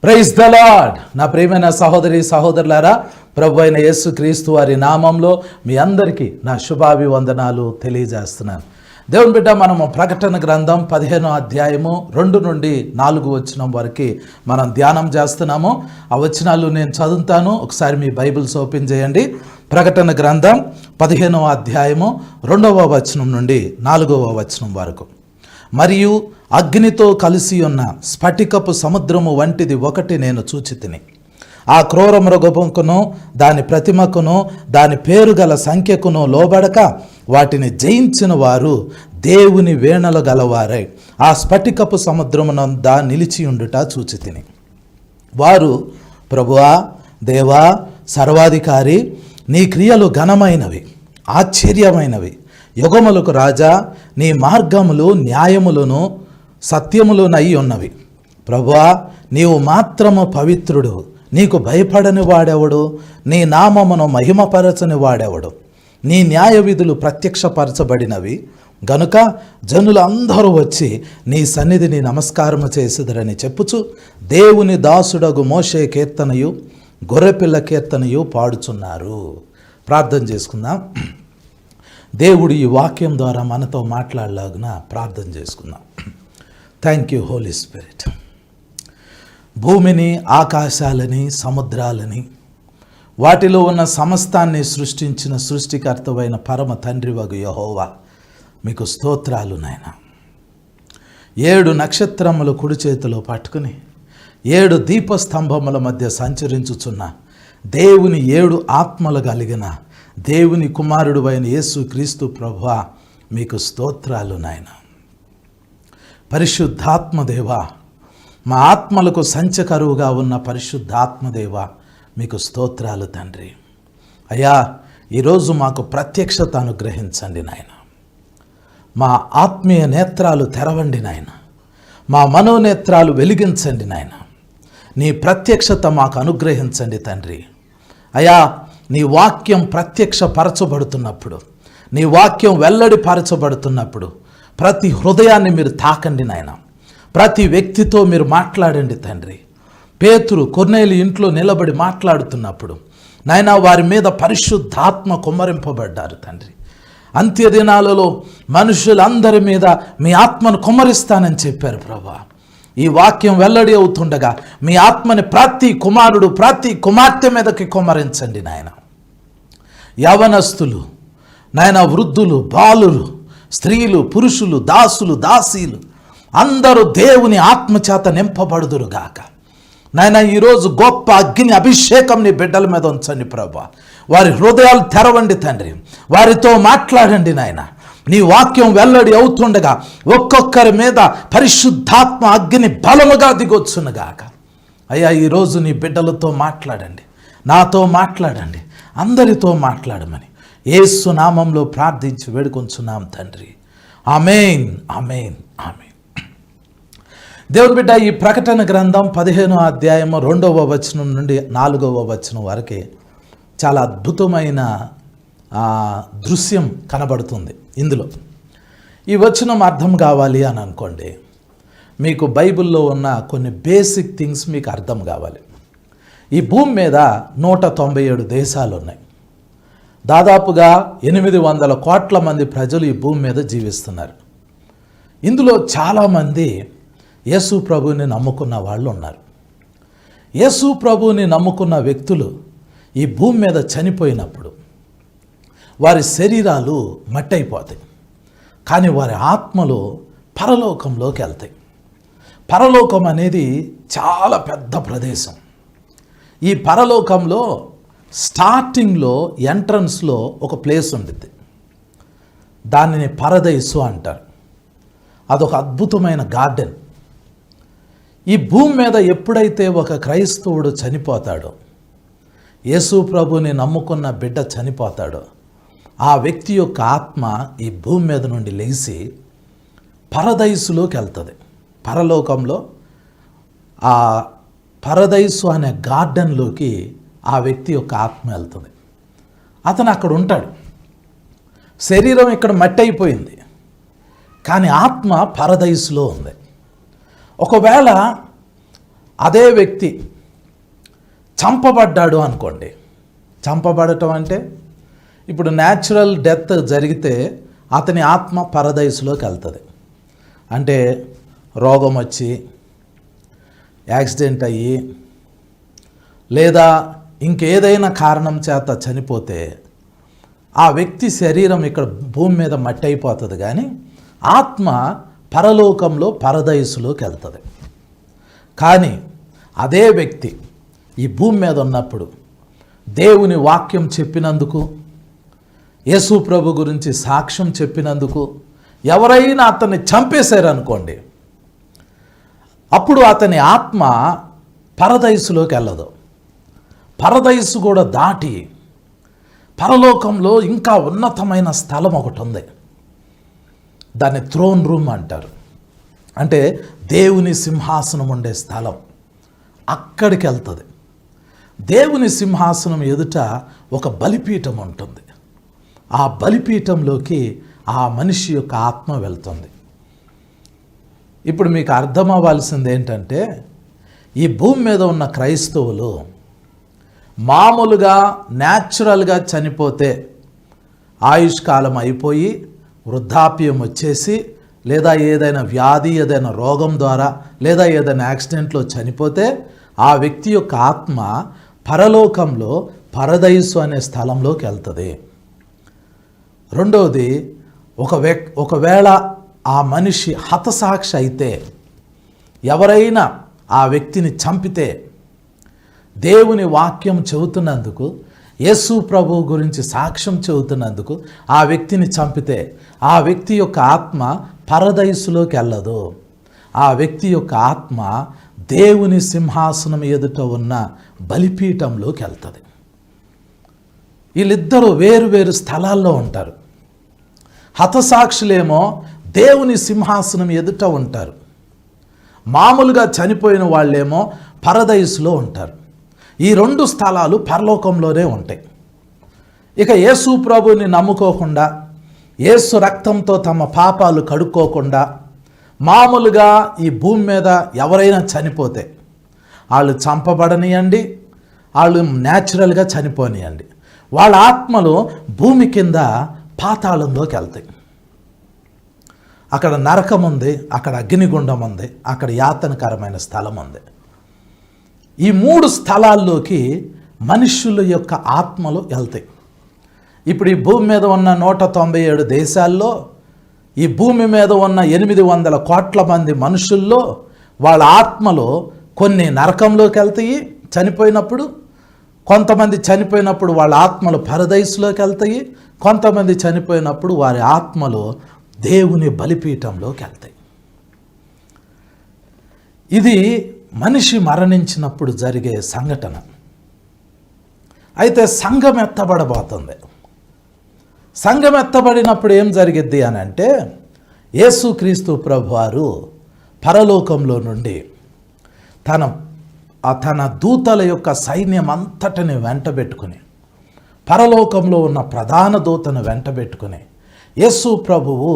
Praise the lord. నా ప్రియమైన సహోదరి సహోదరులారా, ప్రభు అయిన యేసు క్రీస్తు వారి నామంలో మీ అందరికీ నా శుభాభివందనాలు తెలియజేస్తున్నాను. దేవుని బిడ్డ, మనము ప్రకటన గ్రంథం 15వ అధ్యాయము 2 నుండి 4 వచనం వరకు మనం ధ్యానం చేస్తున్నాము. ఆ వచనాలు నేను చదువుతాను, ఒకసారి మీ బైబిల్స్ ఓపెన్ చేయండి. ప్రకటన గ్రంథం 15వ అధ్యాయము 2వ వచనం నుండి 4వ వచనం వరకు. మరియు అగ్నితో కలిసి ఉన్న స్ఫటికపు సముద్రము వంటిది ఒకటి నేను చూచితిని. ఆ క్రూర మృగముకును దాని ప్రతిమకును దాని పేరు గల సంఖ్యకును లోబడక వాటిని జయించిన వారు దేవుని వీణలు గలవారై ఆ స్ఫటికపు సముద్రమునంద నిలిచియుండుట చూచితిని. వారు, ప్రభువా, దేవా, సర్వాధికారి, నీ క్రియలు ఘనమైనవి, ఆశ్చర్యమైనవి. యుగములకు రాజా, నీ మార్గములు న్యాయములను సత్యములునై ఉన్నవి. ప్రభువా, నీవు మాత్రము పవిత్రుడు, నీకు భయపడని వాడెవడు? నీ నామమును మహిమపరచని వాడెవడు? నీ న్యాయ విధులు ప్రత్యక్షపరచబడినవి గనుక జనులందరూ వచ్చి నీ సన్నిధిని నమస్కారము చేసిదరని చెప్పుచు దేవుని దాసుడగు మోషే కీర్తనయు గొర్రెపిల్ల కీర్తనయు పాడుచున్నారు. ప్రార్థన చేసుకుందాం. దేవుడు ఈ వాక్యం ద్వారా మనతో మాట్లాడలాగున ప్రార్థన చేసుకుందాం. Thank you holy spirit. భూమిని, ఆకాశాలని, సముద్రాలని, వాటిలో ఉన్న సమస్తాన్ని సృష్టించిన సృష్టికర్తవైన పరమ తండ్రి వగు యెహోవా, మీకు స్తోత్రాలు నాయనా. 7 నక్షత్రములు కుడి చేతిలో పట్టుకుని 7 దీపస్తంభముల మధ్య సంచరించుచున్న దేవుని 7 ఆత్మలు కలిగిన దేవుని కుమారుడు అయిన యేసు క్రీస్తు ప్రభువా, మీకు స్తోత్రాలు నాయన. పరిశుద్ధాత్మదేవ, మా ఆత్మలకు సంచకరువుగా ఉన్న పరిశుద్ధాత్మదేవ, మీకు స్తోత్రాలు తండ్రి. అయ్యా, ఈరోజు మాకు ప్రత్యక్షత అనుగ్రహించండి నాయన. మా ఆత్మీయ నేత్రాలు తెరవండి నాయన. మా మనోనేత్రాలు వెలిగించండి నాయన. నీ ప్రత్యక్షత మాకు అనుగ్రహించండి తండ్రి. అయ్యా, నీ వాక్యం ప్రత్యక్షపరచబడుతున్నప్పుడు, నీ వాక్యం వెల్లడిపరచబడుతున్నప్పుడు ప్రతి హృదయాన్ని మీరు తాకండి నాయన. ప్రతి వ్యక్తితో మీరు మాట్లాడండి తండ్రి. పేతురు కొర్నేలి ఇంట్లో నిలబడి మాట్లాడుతున్నప్పుడు నాయన, వారి మీద పరిశుద్ధాత్మ కుమ్మరింపబడ్డారు తండ్రి. అంత్యదినాలలో మనుషులందరి మీద మీ ఆత్మను కుమ్మరిస్తానని చెప్పారు ప్రభా. ఈ వాక్యం వెల్లడి అవుతుండగా మీ ఆత్మని ప్రతి కుమారుడు, ప్రతి కుమార్తె మీదకి కుమ్మరించండి నాయన. యవనస్తులు నాయన, వృద్ధులు, బాలులు, స్త్రీలు, పురుషులు, దాసులు, దాసీలు అందరూ దేవుని ఆత్మచేత నింపబడుదురుగాక నాయన. ఈరోజు గొప్ప అగ్ని అభిషేకం నీ బిడ్డల మీద ఉంచండి ప్రభా. వారి హృదయాలు తెరవండి తండ్రి. వారితో మాట్లాడండి నాయన. నీ వాక్యం వెల్లడి అవుతుండగా ఒక్కొక్కరి మీద పరిశుద్ధాత్మ అగ్ని బలముగా దిగొచ్చునుగాక. అయ్యా, ఈరోజు నీ బిడ్డలతో మాట్లాడండి, నాతో మాట్లాడండి, అందరితో మాట్లాడమని యేసు నామంలో ప్రార్థించి వేడుకొంచున్నాం తండ్రి. ఆమేన్, ఆమేన్, ఆమేన్. దేవుని బిడ్డ, ఈ ప్రకటన గ్రంథం 15వ అధ్యాయం 2వ వచనం నుండి 4వ వచనం వరకే చాలా అద్భుతమైన దృశ్యం కనబడుతుంది. ఇందులో ఈ వచనం అర్థం కావాలి అని అనుకోండి, మీకు బైబిల్లో ఉన్న కొన్ని బేసిక్ థింగ్స్ మీకు అర్థం కావాలి. ఈ భూమి మీద 197 దేశాలు ఉన్నాయి. దాదాపుగా 800 కోట్ల మంది ప్రజలు ఈ భూమి మీద జీవిస్తున్నారు. ఇందులో చాలామంది యేసు ప్రభువుని నమ్ముకున్న వాళ్ళు ఉన్నారు. యేసు ప్రభువుని నమ్ముకున్న వ్యక్తులు ఈ భూమి మీద చనిపోయినప్పుడు వారి శరీరాలు మట్టయిపోతాయి, కానీ వారి ఆత్మలు పరలోకంలోకి వెళ్తాయి. పరలోకం అనేది చాలా పెద్ద ప్రదేశం. ఈ పరలోకంలో స్టార్టింగ్లో ఎంట్రన్స్లో ఒక ప్లేస్ ఉంటుంది. దానిని పరదైసు అంటారు. అదొక అద్భుతమైన గార్డెన్. ఈ భూమి మీద ఎప్పుడైతే ఒక క్రైస్తవుడు చనిపోతాడో, యేసు ప్రభుని నమ్ముకున్న బిడ్డ చనిపోతాడో, ఆ వ్యక్తి యొక్క ఆత్మ ఈ భూమి మీద నుండి లేచి పరదైసులోకి వెళ్తుంది. పరలోకంలో ఆ పరదైసు అనే గార్డెన్లోకి ఆ వ్యక్తి యొక్క ఆత్మ వెళ్తుంది. అతను అక్కడ ఉంటాడు. శరీరం ఇక్కడ మట్టి అయిపోయింది, కానీ ఆత్మ పరదైసులో ఉంది. ఒకవేళ అదే వ్యక్తి చంపబడ్డాడు అనుకోండి. చంపబడటం అంటే ఇప్పుడు న్యాచురల్ డెత్ జరిగితే అతని ఆత్మ పరదైసులోకి వెళ్తుంది. అంటే రోగం వచ్చి యాక్సిడెంట్ అయ్యి లేదా ఇంకేదైనా కారణం చేత చనిపోతే ఆ వ్యక్తి శరీరం ఇక్కడ భూమి మీద మట్టి అయిపోతుంది, కానీ ఆత్మ పరలోకంలో పరదైసులోకి వెళ్తుంది. కానీ అదే వ్యక్తి ఈ భూమి మీద ఉన్నప్పుడు దేవుని వాక్యం చెప్పినందుకు, యేసు ప్రభు గురించి సాక్ష్యం చెప్పినందుకు ఎవరైనా అతన్ని చంపేశారనుకోండి, అప్పుడు అతని ఆత్మ పరదైసులోకి వెళ్ళదు. పరదైసు కూడా దాటి పరలోకంలో ఇంకా ఉన్నతమైన స్థలం ఒకటి ఉంది. దాన్ని థ్రోన్ రూమ్ అంటారు. అంటే దేవుని సింహాసనం ఉండే స్థలం. అక్కడికి వెళ్తుంది. దేవుని సింహాసనం ఎదుట ఒక బలిపీఠం ఉంటుంది. ఆ బలిపీఠంలోకి ఆ మనిషి యొక్క ఆత్మ వెళ్తుంది. ఇప్పుడు మీకు అర్థం అవ్వాల్సింది ఏంటంటే, ఈ భూమి మీద ఉన్న క్రైస్తవులు మామూలుగా న్యాచురల్గా చనిపోతే ఆయుష్కాలం అయిపోయి వృద్ధాప్యం వచ్చేసి లేదా ఏదైనా వ్యాధి, ఏదైనా రోగం ద్వారా లేదా ఏదైనా యాక్సిడెంట్లో చనిపోతే ఆ వ్యక్తి యొక్క ఆత్మ పరలోకంలో పరదైసు అనే స్థలంలోకి వెళ్తుంది. రెండవది, ఒకవేళ ఆ మనిషి హతసాక్షి అయితే, ఎవరైనా ఆ వ్యక్తిని చంపితే, దేవుని వాక్యం చెబుతున్నందుకు, యేసు ప్రభు గురించి సాక్ష్యం చెబుతున్నందుకు ఆ వ్యక్తిని చంపితే ఆ వ్యక్తి యొక్క ఆత్మ పరదైసులోకి వెళ్ళదు. ఆ వ్యక్తి యొక్క ఆత్మ దేవుని సింహాసనం ఎదుట ఉన్న బలిపీఠంలోకి వెళ్తుంది. వీళ్ళిద్దరూ వేరు వేరు స్థలాల్లో ఉంటారు. హతసాక్షులేమో దేవుని సింహాసనం ఎదుట ఉంటారు. మామూలుగా చనిపోయిన వాళ్ళేమో పరదైసులో ఉంటారు. ఈ రెండు స్థలాలు పరలోకంలోనే ఉంటాయి. ఇక యేసు ప్రభుని నమ్ముకోకుండా, యేసు రక్తంతో తమ పాపాలు కడుక్కోకుండా మామూలుగా ఈ భూమి మీద ఎవరైనా చనిపోతే, వాళ్ళు చంపబడనియండి, వాళ్ళు న్యాచురల్గా చనిపోనియండి, వాళ్ళ ఆత్మలు భూమి కింద పాతాళంలోకి వెళ్తాయి. అక్కడ నరకం ఉంది, అక్కడ అగ్నిగుండం ఉంది, అక్కడ యాతనకరమైన స్థలం ఉంది. ఈ మూడు స్థలాల్లోకి మనుష్యుల యొక్క ఆత్మలు వెళ్తాయి. ఇప్పుడు ఈ భూమి మీద ఉన్న 197 దేశాల్లో, ఈ భూమి మీద ఉన్న 800 కోట్ల మంది మనుషుల్లో వాళ్ళ ఆత్మలు కొన్ని నరకంలోకి వెళ్తాయి చనిపోయినప్పుడు, కొంతమంది చనిపోయినప్పుడు వాళ్ళ ఆత్మలు పరదైసులోకి వెళ్తాయి, కొంతమంది చనిపోయినప్పుడు వారి ఆత్మలు దేవుని బలిపీఠంలోకి వెళ్తాయి. ఇది మనిషి మరణించినప్పుడు జరిగే సంఘటన. అయితే సంఘం ఎత్తబడబోతుంది. సంఘం ఎత్తబడినప్పుడు ఏం జరిగిద్ది అని అంటే, యేసుక్రీస్తు ప్రభువారు పరలోకంలో నుండి తన దూతల యొక్క సైన్యం అంతటిని వెంటబెట్టుకుని, పరలోకంలో ఉన్న ప్రధాన దూతను వెంటబెట్టుకుని యేసు ప్రభువు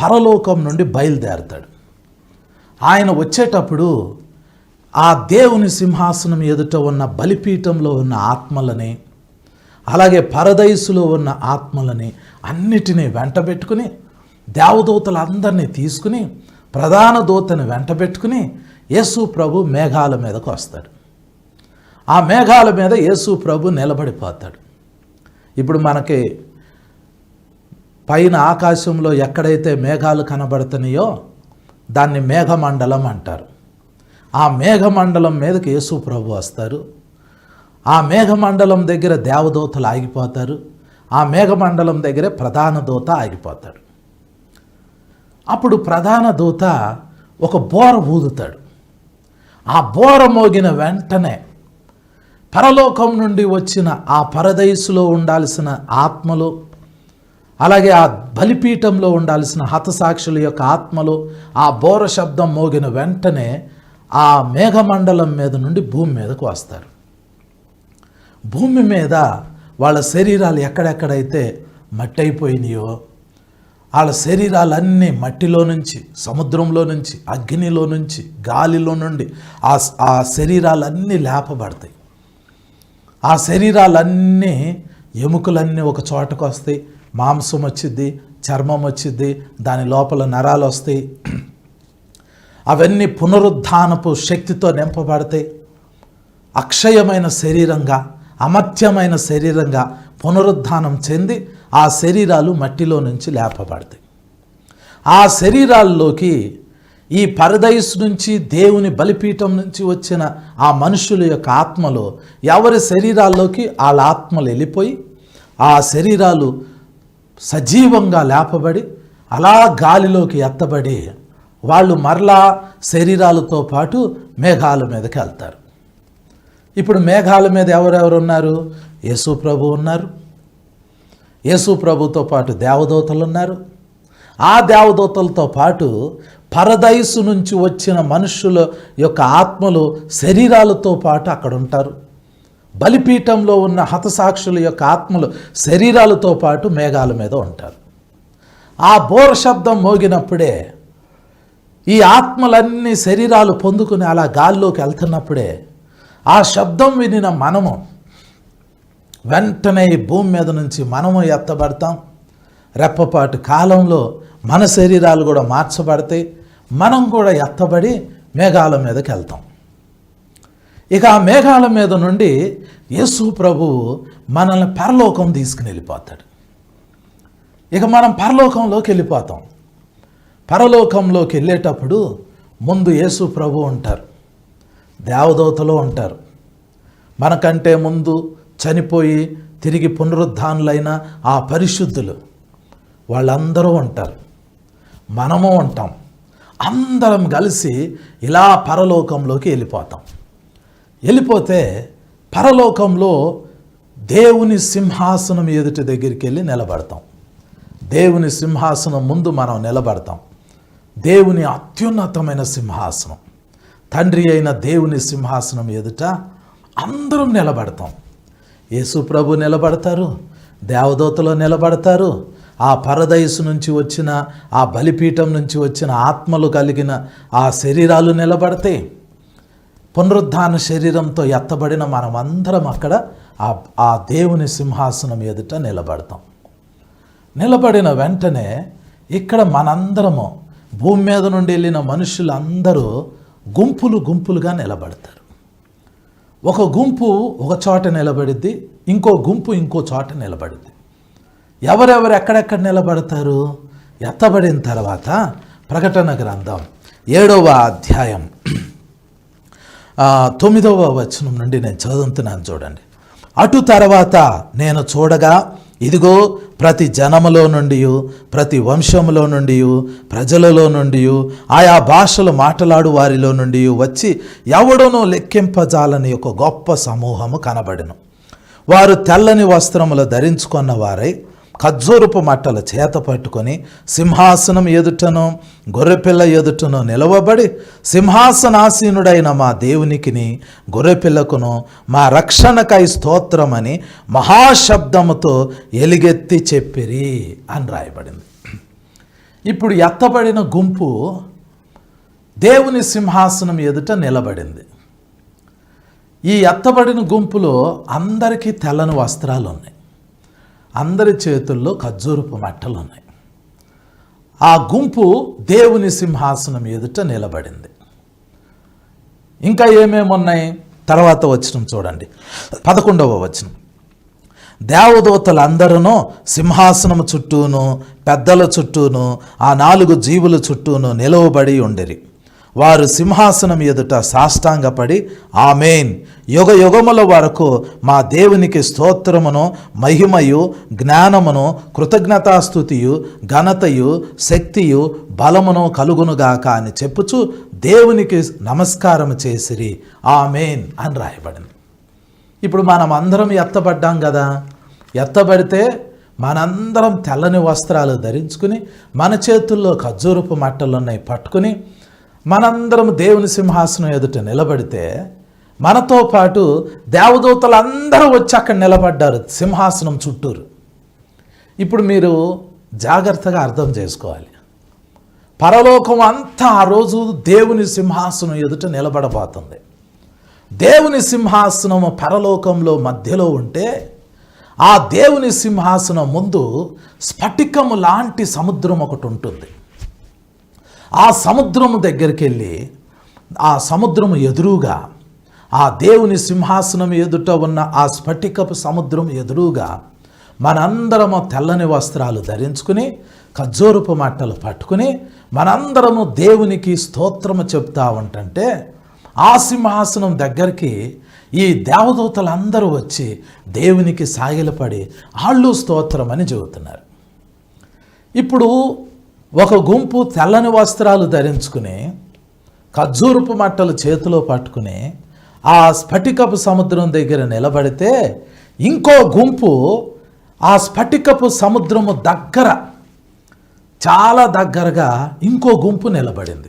పరలోకం నుండి బయలుదేరతాడు. ఆయన వచ్చేటప్పుడు ఆ దేవుని సింహాసనం ఎదుట ఉన్న బలిపీఠంలో ఉన్న ఆత్మలని, అలాగే పరదైసులో ఉన్న ఆత్మలని అన్నిటినీ వెంటబెట్టుకుని, దేవదూతలందరినీ తీసుకుని ప్రధాన దూతని వెంటబెట్టుకుని యేసు ప్రభు మేఘాల మీదకు వస్తాడు. ఆ మేఘాల మీద యేసు ప్రభు నిలబడిపోతాడు. ఇప్పుడు మనకి పైన ఆకాశంలో ఎక్కడైతే మేఘాలు కనబడుతున్నాయో దాన్ని మేఘమండలం అంటారు. ఆ మేఘమండలం మీదకి యేసు ప్రభు వస్తారు. ఆ మేఘమండలం దగ్గర దేవదూతలు ఆగిపోతారు. ఆ మేఘమండలం దగ్గరే ప్రధాన దూత ఆగిపోతాడు. అప్పుడు ప్రధాన దూత ఒక బోర ఊదుతాడు. ఆ బోర మోగిన వెంటనే పరలోకం నుండి వచ్చిన ఆ పరదైసులో ఉండాల్సిన ఆత్మలు, అలాగే ఆ బలిపీఠంలో ఉండాల్సిన హతసాక్షుల యొక్క ఆత్మలు ఆ బోర శబ్దం మోగిన వెంటనే ఆ మేఘమండలం మీద నుండి భూమి మీదకు వస్తారు. భూమి మీద వాళ్ళ శరీరాలు ఎక్కడెక్కడైతే మట్టి అయిపోయినాయో, వాళ్ళ శరీరాలన్నీ మట్టిలో నుంచి, సముద్రంలో నుంచి, అగ్నిలో నుంచి, గాలిలో నుండి ఆ శరీరాలన్నీ లేపబడతాయి. ఆ శరీరాలన్నీ, ఎముకలన్నీ ఒక చోటకు వస్తాయి. మాంసం వచ్చిద్ది, చర్మం వచ్చిద్ది, దాని లోపల నరాలు వస్తాయి. అవన్నీ పునరుద్ధానపు శక్తితో నింపబడతాయి. అక్షయమైన శరీరంగా, అమర్త్యమైన శరీరంగా పునరుద్ధానం చెంది ఆ శరీరాలు మట్టిలో నుంచి లేపబడతాయి. ఆ శరీరాల్లోకి ఈ పరదైసు నుంచి, దేవుని బలిపీఠం నుంచి వచ్చిన ఆ మనుషుల యొక్క ఆత్మలు, ఎవరి శరీరాల్లోకి వాళ్ళ ఆత్మలు వెళ్ళిపోయి ఆ శరీరాలు సజీవంగా లేపబడి అలా గాలిలోకి ఎత్తబడి వాళ్ళు మరలా శరీరాలతో పాటు మేఘాల మీదకి వెళ్తారు. ఇప్పుడు మేఘాల మీద ఎవరెవరు ఉన్నారు? యేసు ప్రభు ఉన్నారు. యేసు ప్రభుతో పాటు దేవదూతలు ఉన్నారు. ఆ దేవదూతలతో పాటు పరదైసు నుంచి వచ్చిన మనుషుల యొక్క ఆత్మలు శరీరాలతో పాటు అక్కడ ఉంటారు. బలిపీఠంలో ఉన్న హతసాక్షుల యొక్క ఆత్మలు శరీరాలతో పాటు మేఘాల మీద ఉంటారు. ఆ బోర శబ్దం మోగినప్పుడే ఈ ఆత్మలన్నీ శరీరాలు పొందుకుని అలా గాల్లోకి వెళ్తున్నప్పుడే ఆ శబ్దం వినిన మనము వెంటనే ఈ భూమి మీద నుంచి మనము ఎత్తబడతాం. రెప్పపాటు కాలంలో మన శరీరాలు కూడా మార్చబడతాయి. మనం కూడా ఎత్తబడి మేఘాల మీదకి వెళ్తాం. ఇక ఆ మేఘాల మీద నుండి యేసు ప్రభువు మనల్ని పరలోకం తీసుకుని వెళ్ళిపోతాడు. ఇక మనం పరలోకంలోకి వెళ్ళిపోతాం. పరలోకంలోకి వెళ్ళేటప్పుడు ముందు యేసు ప్రభు ఉంటారు, దేవదూతలు ఉంటారు. మనకంటే ముందు చనిపోయి తిరిగి పునరుద్ధానులైన ఆ పరిశుద్ధులు వాళ్ళందరూ ఉంటారు. మనము ఉంటాం. అందరం కలిసి ఇలా పరలోకంలోకి వెళ్ళిపోతాం. వెళ్ళిపోతే పరలోకంలో దేవుని సింహాసనం ఎదుటి దగ్గరికి వెళ్ళి నిలబడతాం. దేవుని సింహాసనం ముందు మనం నిలబడతాం. దేవుని అత్యున్నతమైన సింహాసనం, తండ్రి అయిన దేవుని సింహాసనం ఎదుట అందరం నిలబడతాం. యేసు ప్రభు నిలబడతారు, దేవదూతలు నిలబడతారు, ఆ పరదైసు నుంచి వచ్చిన, ఆ బలిపీఠం నుంచి వచ్చిన ఆత్మలు కలిగిన ఆ శరీరాలు నిలబడతాయి. పునరుద్ధాన శరీరంతో ఎత్తబడిన మనమందరం అక్కడ ఆ దేవుని సింహాసనం ఎదుట నిలబడతాం. నిలబడిన వెంటనే ఇక్కడ మనందరము, భూమి మీద నుండి వెళ్ళిన మనుషులందరూ గుంపులు గుంపులుగా నిలబడతారు. ఒక గుంపు ఒక చోట నిలబడిద్ది, ఇంకో గుంపు ఇంకో చోట నిలబడిద్ది. ఎవరెవరు ఎక్కడెక్కడ నిలబడతారు? ఎత్తబడిన తర్వాత ప్రకటన గ్రంథం 7వ అధ్యాయం 9వ వచనం నుండి నేను చదువుతున్నాను, చూడండి. అటు తర్వాత నేను చూడగా, ఇదిగో ప్రతి జనములో నుండి, ప్రతి వంశములో నుండి, ప్రజలలో నుండి, ఆయా భాషలు మాట్లాడు వారిలో నుండి వచ్చి ఎవడనూ లెక్కింపజాలని ఒక గొప్ప సమూహము కనబడెను. వారు తెల్లని వస్త్రములు ధరించుకున్న వారై ఖర్జూరపు మట్టల చేత పట్టుకొని సింహాసనం ఎదుటను గొర్రెపిల్ల ఎదుటను నిలవబడి, సింహాసనాసీనుడైన మా దేవునికిని గొర్రెపిల్లకును మా రక్షణకై స్తోత్రమని మహాశబ్దముతో ఎలుగెత్తి చెప్పిరి అని రాయబడింది. ఇప్పుడు ఎత్తబడిన గుంపు దేవుని సింహాసనం ఎదుట నిలబడింది. ఈ ఎత్తబడిన గుంపులో అందరికీ తెల్లని వస్త్రాలు ఉన్నాయి. అందరి చేతుల్లో ఖర్జూరపు మట్టలు ఉన్నాయి. ఆ గుంపు దేవుని సింహాసనం ఎదుట నిలబడింది. ఇంకా ఏమేమున్నాయి? తర్వాత వచనం చూడండి, 11వ వచనం. దేవదూతలందరూ సింహాసనము చుట్టూను పెద్దల చుట్టూను ఆ 4 జీవుల చుట్టూను నిలవబడి ఉండిరి. వారు సింహాసనం ఎదుట సాష్టాంగపడి, ఆమేన్, యుగ యుగముల వరకు మా దేవునికి స్తోత్రమును మహిమయు జ్ఞానమును కృతజ్ఞతాస్తుతియు ఘనతయు శక్తియు బలమును కలుగునుగాక అని చెప్పుచు దేవునికి నమస్కారం చేసిరి, ఆమేన్ అని రాయబడింది. ఇప్పుడు మనం అందరం ఎత్తబడ్డాం కదా. ఎత్తబడితే మనందరం తెల్లని వస్త్రాలు ధరించుకుని, మన చేతుల్లో ఖర్జూరపు మట్టలు ఉన్నాయి పట్టుకుని, మనందరం దేవుని సింహాసనం ఎదుట నిలబడితే మనతో పాటు దేవదూతలు అందరూ వచ్చి అక్కడ నిలబడ్డారు సింహాసనం చుట్టూరు. ఇప్పుడు మీరు జాగ్రత్తగా అర్థం చేసుకోవాలి. పరలోకం అంతా ఆ రోజు దేవుని సింహాసనం ఎదుట నిలబడబోతుంది. దేవుని సింహాసనము పరలోకంలో మధ్యలో ఉంటే ఆ దేవుని సింహాసనం ముందు స్ఫటికము లాంటి సముద్రం ఒకటి ఉంటుంది. ఆ సముద్రము దగ్గరికి వెళ్ళి ఆ సముద్రము ఎదురుగా, ఆ దేవుని సింహాసనం ఎదుట ఉన్న ఆ స్ఫటికపు సముద్రం ఎదురుగా మనందరము తెల్లని వస్త్రాలు ధరించుకుని ఖర్జూరపు మట్టలు పట్టుకుని మనందరము దేవునికి స్తోత్రము చెప్తా ఉంటుంటే ఆ సింహాసనం దగ్గరికి ఈ దేవదూతలందరూ వచ్చి దేవునికి సాగిలపడి ఆళ్ళు స్తోత్రం అని చెబుతున్నారు. ఇప్పుడు ఒక గుంపు తెల్లని వస్త్రాలు ధరించుకుని ఖర్జూరపు మట్టలు చేతిలో పట్టుకుని ఆ స్ఫటికపు సముద్రం దగ్గర నిలబడితే ఇంకో గుంపు ఆ స్ఫటికపు సముద్రము దగ్గర, చాలా దగ్గరగా ఇంకో గుంపు నిలబడింది.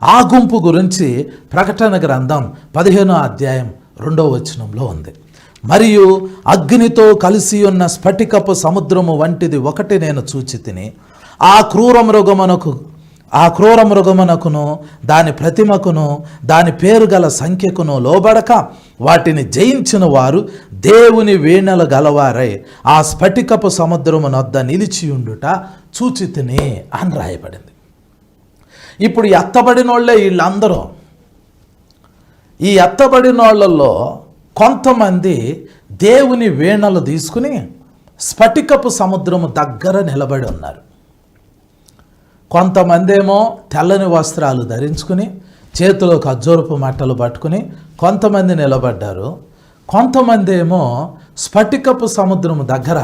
ఆ గుంపు గురించి ప్రకటన గ్రంథం 15వ అధ్యాయం 2వ వచనంలో ఉంది. మరియు అగ్నితో కలిసి ఉన్న స్ఫటికపు సముద్రము వంటిది ఒకటి నేను చూచి తిని ఆ క్రూర మృగమునకును దాని ప్రతిమకును దాని పేరు గల సంఖ్యకును లోబడక వాటిని జయించిన వారు దేవుని వీణలు గలవారై ఆ స్ఫటికపు సముద్రము నొద్ద నిలిచియుండుట చూచి తిని అని రాయబడింది. ఇప్పుడు ఎత్తబడినోళ్లే వీళ్ళందరూ. ఈ ఎత్తబడినోళ్లలో కొంతమంది దేవుని వీణలు తీసుకుని స్ఫటికపు సముద్రము దగ్గర నిలబడి ఉన్నారు. కొంతమంది ఏమో తెల్లని వస్త్రాలు ధరించుకుని చేతిలో ఖర్జూరపు మట్టలు పట్టుకుని కొంతమంది నిలబడ్డారు. కొంతమంది ఏమో స్ఫటికపు సముద్రము దగ్గర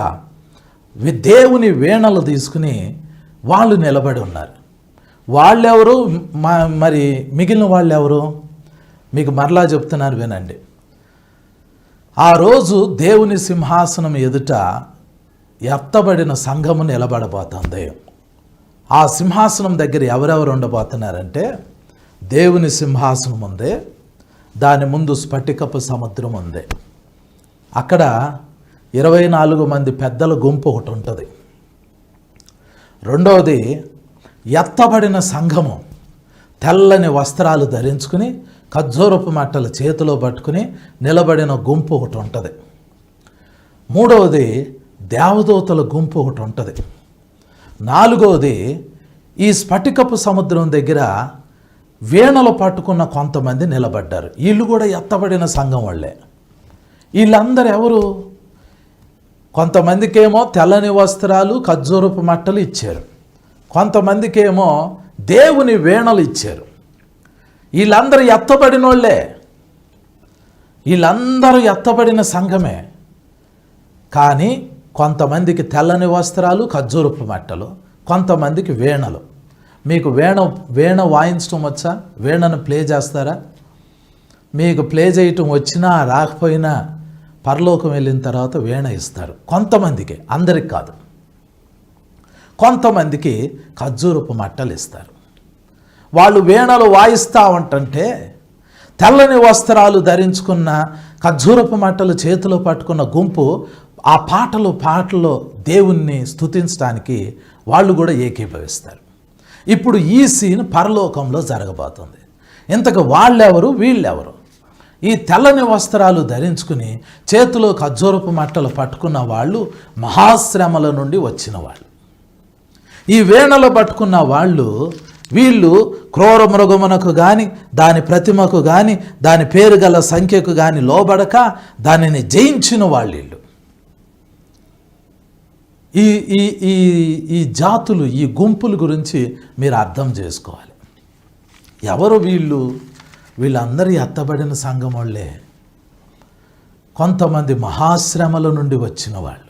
దేవుని వీణలు తీసుకుని వాళ్ళు నిలబడి ఉన్నారు. వాళ్ళెవరు, మరి మిగిలిన వాళ్ళు ఎవరు? మీకు మరలా చెప్తున్నారు, వినండి. ఆ రోజు దేవుని సింహాసనం ఎదుట ఎత్తబడిన సంఘము నిలబడబోతుంది. ఆ సింహాసనం దగ్గర ఎవరెవరు ఉండబోతున్నారంటే దేవుని సింహాసనం ఉంది, దాని ముందు స్ఫటికపు సముద్రం ఉంది. అక్కడ 24 మంది పెద్దల గుంపు ఒకటి ఉంటుంది. రెండవది ఎత్తబడిన సంఘము తెల్లని వస్త్రాలు ధరించుకుని ఖర్జూరపు మట్టలు చేతిలో పట్టుకుని నిలబడిన గుంపు ఒకటి ఉంటుంది. మూడవది దేవదూతల గుంపు ఒకటి ఉంటుంది. నాలుగవది ఈ స్ఫటికపు సముద్రం దగ్గర వీణలు పట్టుకున్న కొంతమంది నిలబడ్డారు. వీళ్ళు కూడా ఎత్తబడిన సంఘం వాళ్ళే. వీళ్ళందరూ ఎవరు? కొంతమందికేమో తెల్లని వస్త్రాలు ఖర్జూరపు మట్టలు ఇచ్చారు, కొంతమందికేమో దేవుని వీణలు ఇచ్చారు. వీళ్ళందరూ ఎత్తబడిన వాళ్ళే, వీళ్ళందరూ ఎత్తబడిన సంఘమే. కానీ కొంతమందికి తెల్లని వస్త్రాలు ఖర్జూరపు మట్టలు, కొంతమందికి వీణలు. మీకు వీణ వాయించడం వచ్చా? వీణను ప్లే చేస్తారా? మీకు ప్లే చేయటం వచ్చినా రాకపోయినా పరలోకం వెళ్ళిన తర్వాత వీణ ఇస్తారు కొంతమందికి, అందరికి కాదు. కొంతమందికి ఖర్జూరపు మట్టలు ఇస్తారు. వాళ్ళు వీణలు వాయిస్తూ ఉంటుంటే తెల్లని వస్త్రాలు ధరించుకున్న ఖర్జూరపు మట్టలు చేతిలో పట్టుకున్న గుంపు ఆ పాటలో దేవుణ్ణి స్తుతించడానికి వాళ్ళు కూడా ఏకీభవిస్తారు. ఇప్పుడు ఈ సీన్ పరలోకంలో జరగబోతుంది. ఇంతకు వాళ్ళెవరు, వీళ్ళెవరు? ఈ తెల్లని వస్త్రాలు ధరించుకుని చేతిలో ఖర్జూరపు మట్టలు పట్టుకున్న వాళ్ళు మహాశ్రమల నుండి వచ్చిన వాళ్ళు. ఈ వీణలు పట్టుకున్న వీళ్ళు క్రూర మృగమునకు కానీ దాని ప్రతిమకు కానీ దాని పేరు గల సంఖ్యకు కానీ లోబడక దానిని జయించిన వాళ్ళు. ఈ ఈ ఈ ఈ జాతులు, ఈ గుంపుల గురించి మీరు అర్థం చేసుకోవాలి. ఎవరు వీళ్ళు? వీళ్ళందరూ ఎత్తబడిన సంఘం వాళ్ళే. కొంతమంది మహాశ్రమల నుండి వచ్చిన వాళ్ళు.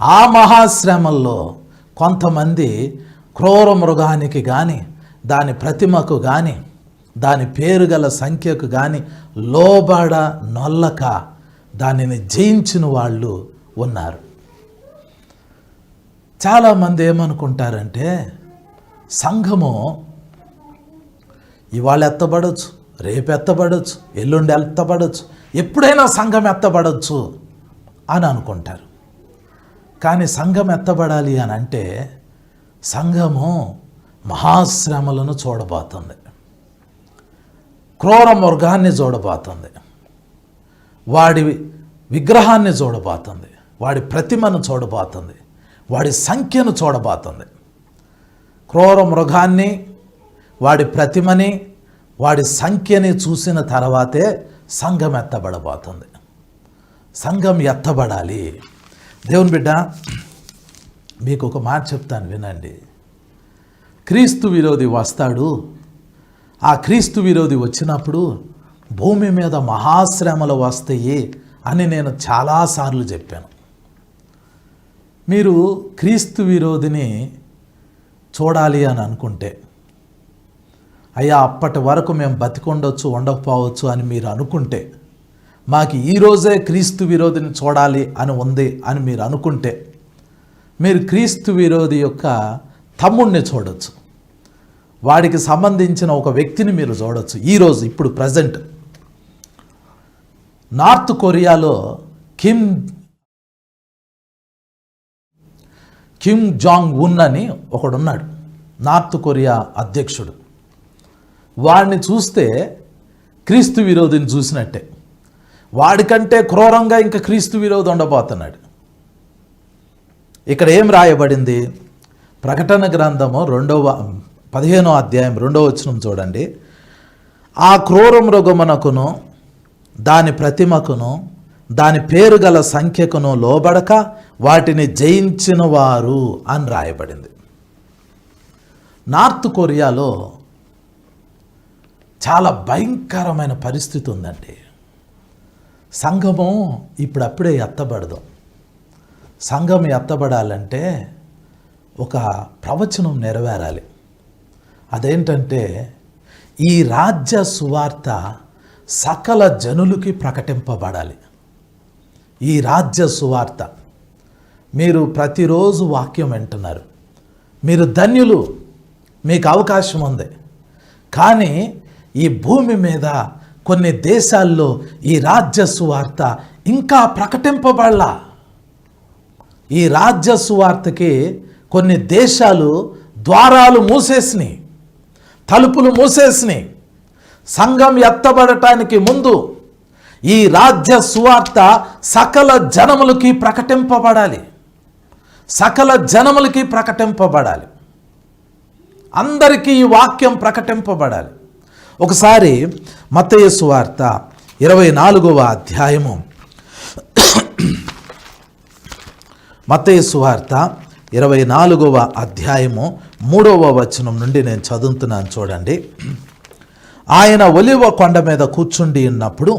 ఆ మహాశ్రమల్లో కొంతమంది క్రూర మృగానికి కానీ దాని ప్రతిమకు కానీ దాని పేరు గల సంఖ్యకు కానీ లోబడ నొల్లక దానిని జయించిన వాళ్ళు ఉన్నారు. చాలామంది ఏమనుకుంటారంటే సంఘము ఇవాళ ఎత్తబడవచ్చు, రేపు ఎత్తబడవచ్చు, ఎల్లుండి ఎత్తబడవచ్చు, ఎప్పుడైనా సంఘం ఎత్తబడవచ్చు అని అనుకుంటారు. కానీ సంఘం ఎత్తబడాలి అని అంటే సంఘము మహాశ్రమలను చూడబోతుంది, క్రూర మృగాన్ని చూడబోతుంది, వాడి విగ్రహాన్ని చూడబోతుంది, వాడి ప్రతిమను చూడబోతుంది, వాడి సంఖ్యను చూడబోతుంది. క్రూర మృగాన్ని, వాడి ప్రతిమని, వాడి సంఖ్యని చూసిన తర్వాతే సంఘం ఎత్తబడబోతుంది. సంఘం ఎత్తబడాలి. దేవుని బిడ్డ, మీకు ఒక మాట చెప్తాను వినండి. క్రీస్తు విరోధి వస్తాడు. ఆ క్రీస్తు విరోధి వచ్చినప్పుడు భూమి మీద మహాశ్రమలు వస్తాయి అని నేను చాలాసార్లు చెప్పాను. మీరు క్రీస్తు విరోధిని చూడాలి అని అనుకుంటే, అయ్యా అప్పటి వరకు మేము బతికొండొచ్చు ఉండకపోవచ్చు అని మీరు అనుకుంటే, మాకు ఈరోజే క్రీస్తు విరోధిని చూడాలి అని ఉంది అని మీరు అనుకుంటే, మీరు క్రీస్తు విరోధి యొక్క తమ్ముడిని చూడొచ్చు, వాడికి సంబంధించిన ఒక వ్యక్తిని మీరు చూడొచ్చు. ఈరోజు ఇప్పుడు ప్రజెంట్ నార్త్ కొరియాలో కిమ్ జాంగ్ ఉన్ అని ఒకడున్నాడు, నార్త్ కొరియా అధ్యక్షుడు. వాడిని చూస్తే క్రీస్తు విరోధిని చూసినట్టే. వాడికంటే క్రూరంగా ఇంకా క్రీస్తు విరోధి ఉండబోతున్నాడు. ఇక్కడ ఏం రాయబడింది? ప్రకటన గ్రంథము 15వ అధ్యాయం 2వ వచనం చూడండి. ఆ క్రూర మృగమునకును దాని ప్రతిమకును దాని పేరు గల సంఖ్యకును లోబడక వాటిని జయించిన వారు అని రాయబడింది. నార్త్ కొరియాలో చాలా భయంకరమైన పరిస్థితి ఉందండి. సంఘము ఇప్పుడప్పుడే ఎత్తబడదు. సంఘం ఎత్తబడాలంటే ఒక ప్రవచనం నెరవేరాలి. అదేంటంటే, ఈ రాజ్య సువార్త సకల జనులకి ప్రకటింపబడాలి. ఈ రాజ్య సువార్త, మీరు ప్రతిరోజు వాక్యం వింటున్నారు, మీరు ధన్యులు, మీకు అవకాశం ఉంది. కానీ ఈ భూమి మీద కొన్ని దేశాల్లో ఈ రాజ్య సువార్త ఇంకా ప్రకటింపబడలా. ఈ రాజ్య సువార్తకి కొన్ని దేశాలు ద్వారాలు మూసేసినాయి, తలుపులు మూసేసినాయి. సంఘం ఎత్తబడటానికి ముందు ఈ రాజ్య సువార్త సకల జనములకి ప్రకటింపబడాలి. సకల జనములకి ప్రకటింపబడాలి. అందరికీ ఈ వాక్యం ప్రకటింపబడాలి. ఒకసారి మత్తయి సువార్త 24వ అధ్యాయము, మత్తయి సువార్త 24వ అధ్యాయము 3వ వచనం నుండి నేను చదువుతున్నాను చూడండి. ఆయన ఒలివ కొండ మీద కూర్చుండి ఉన్నప్పుడు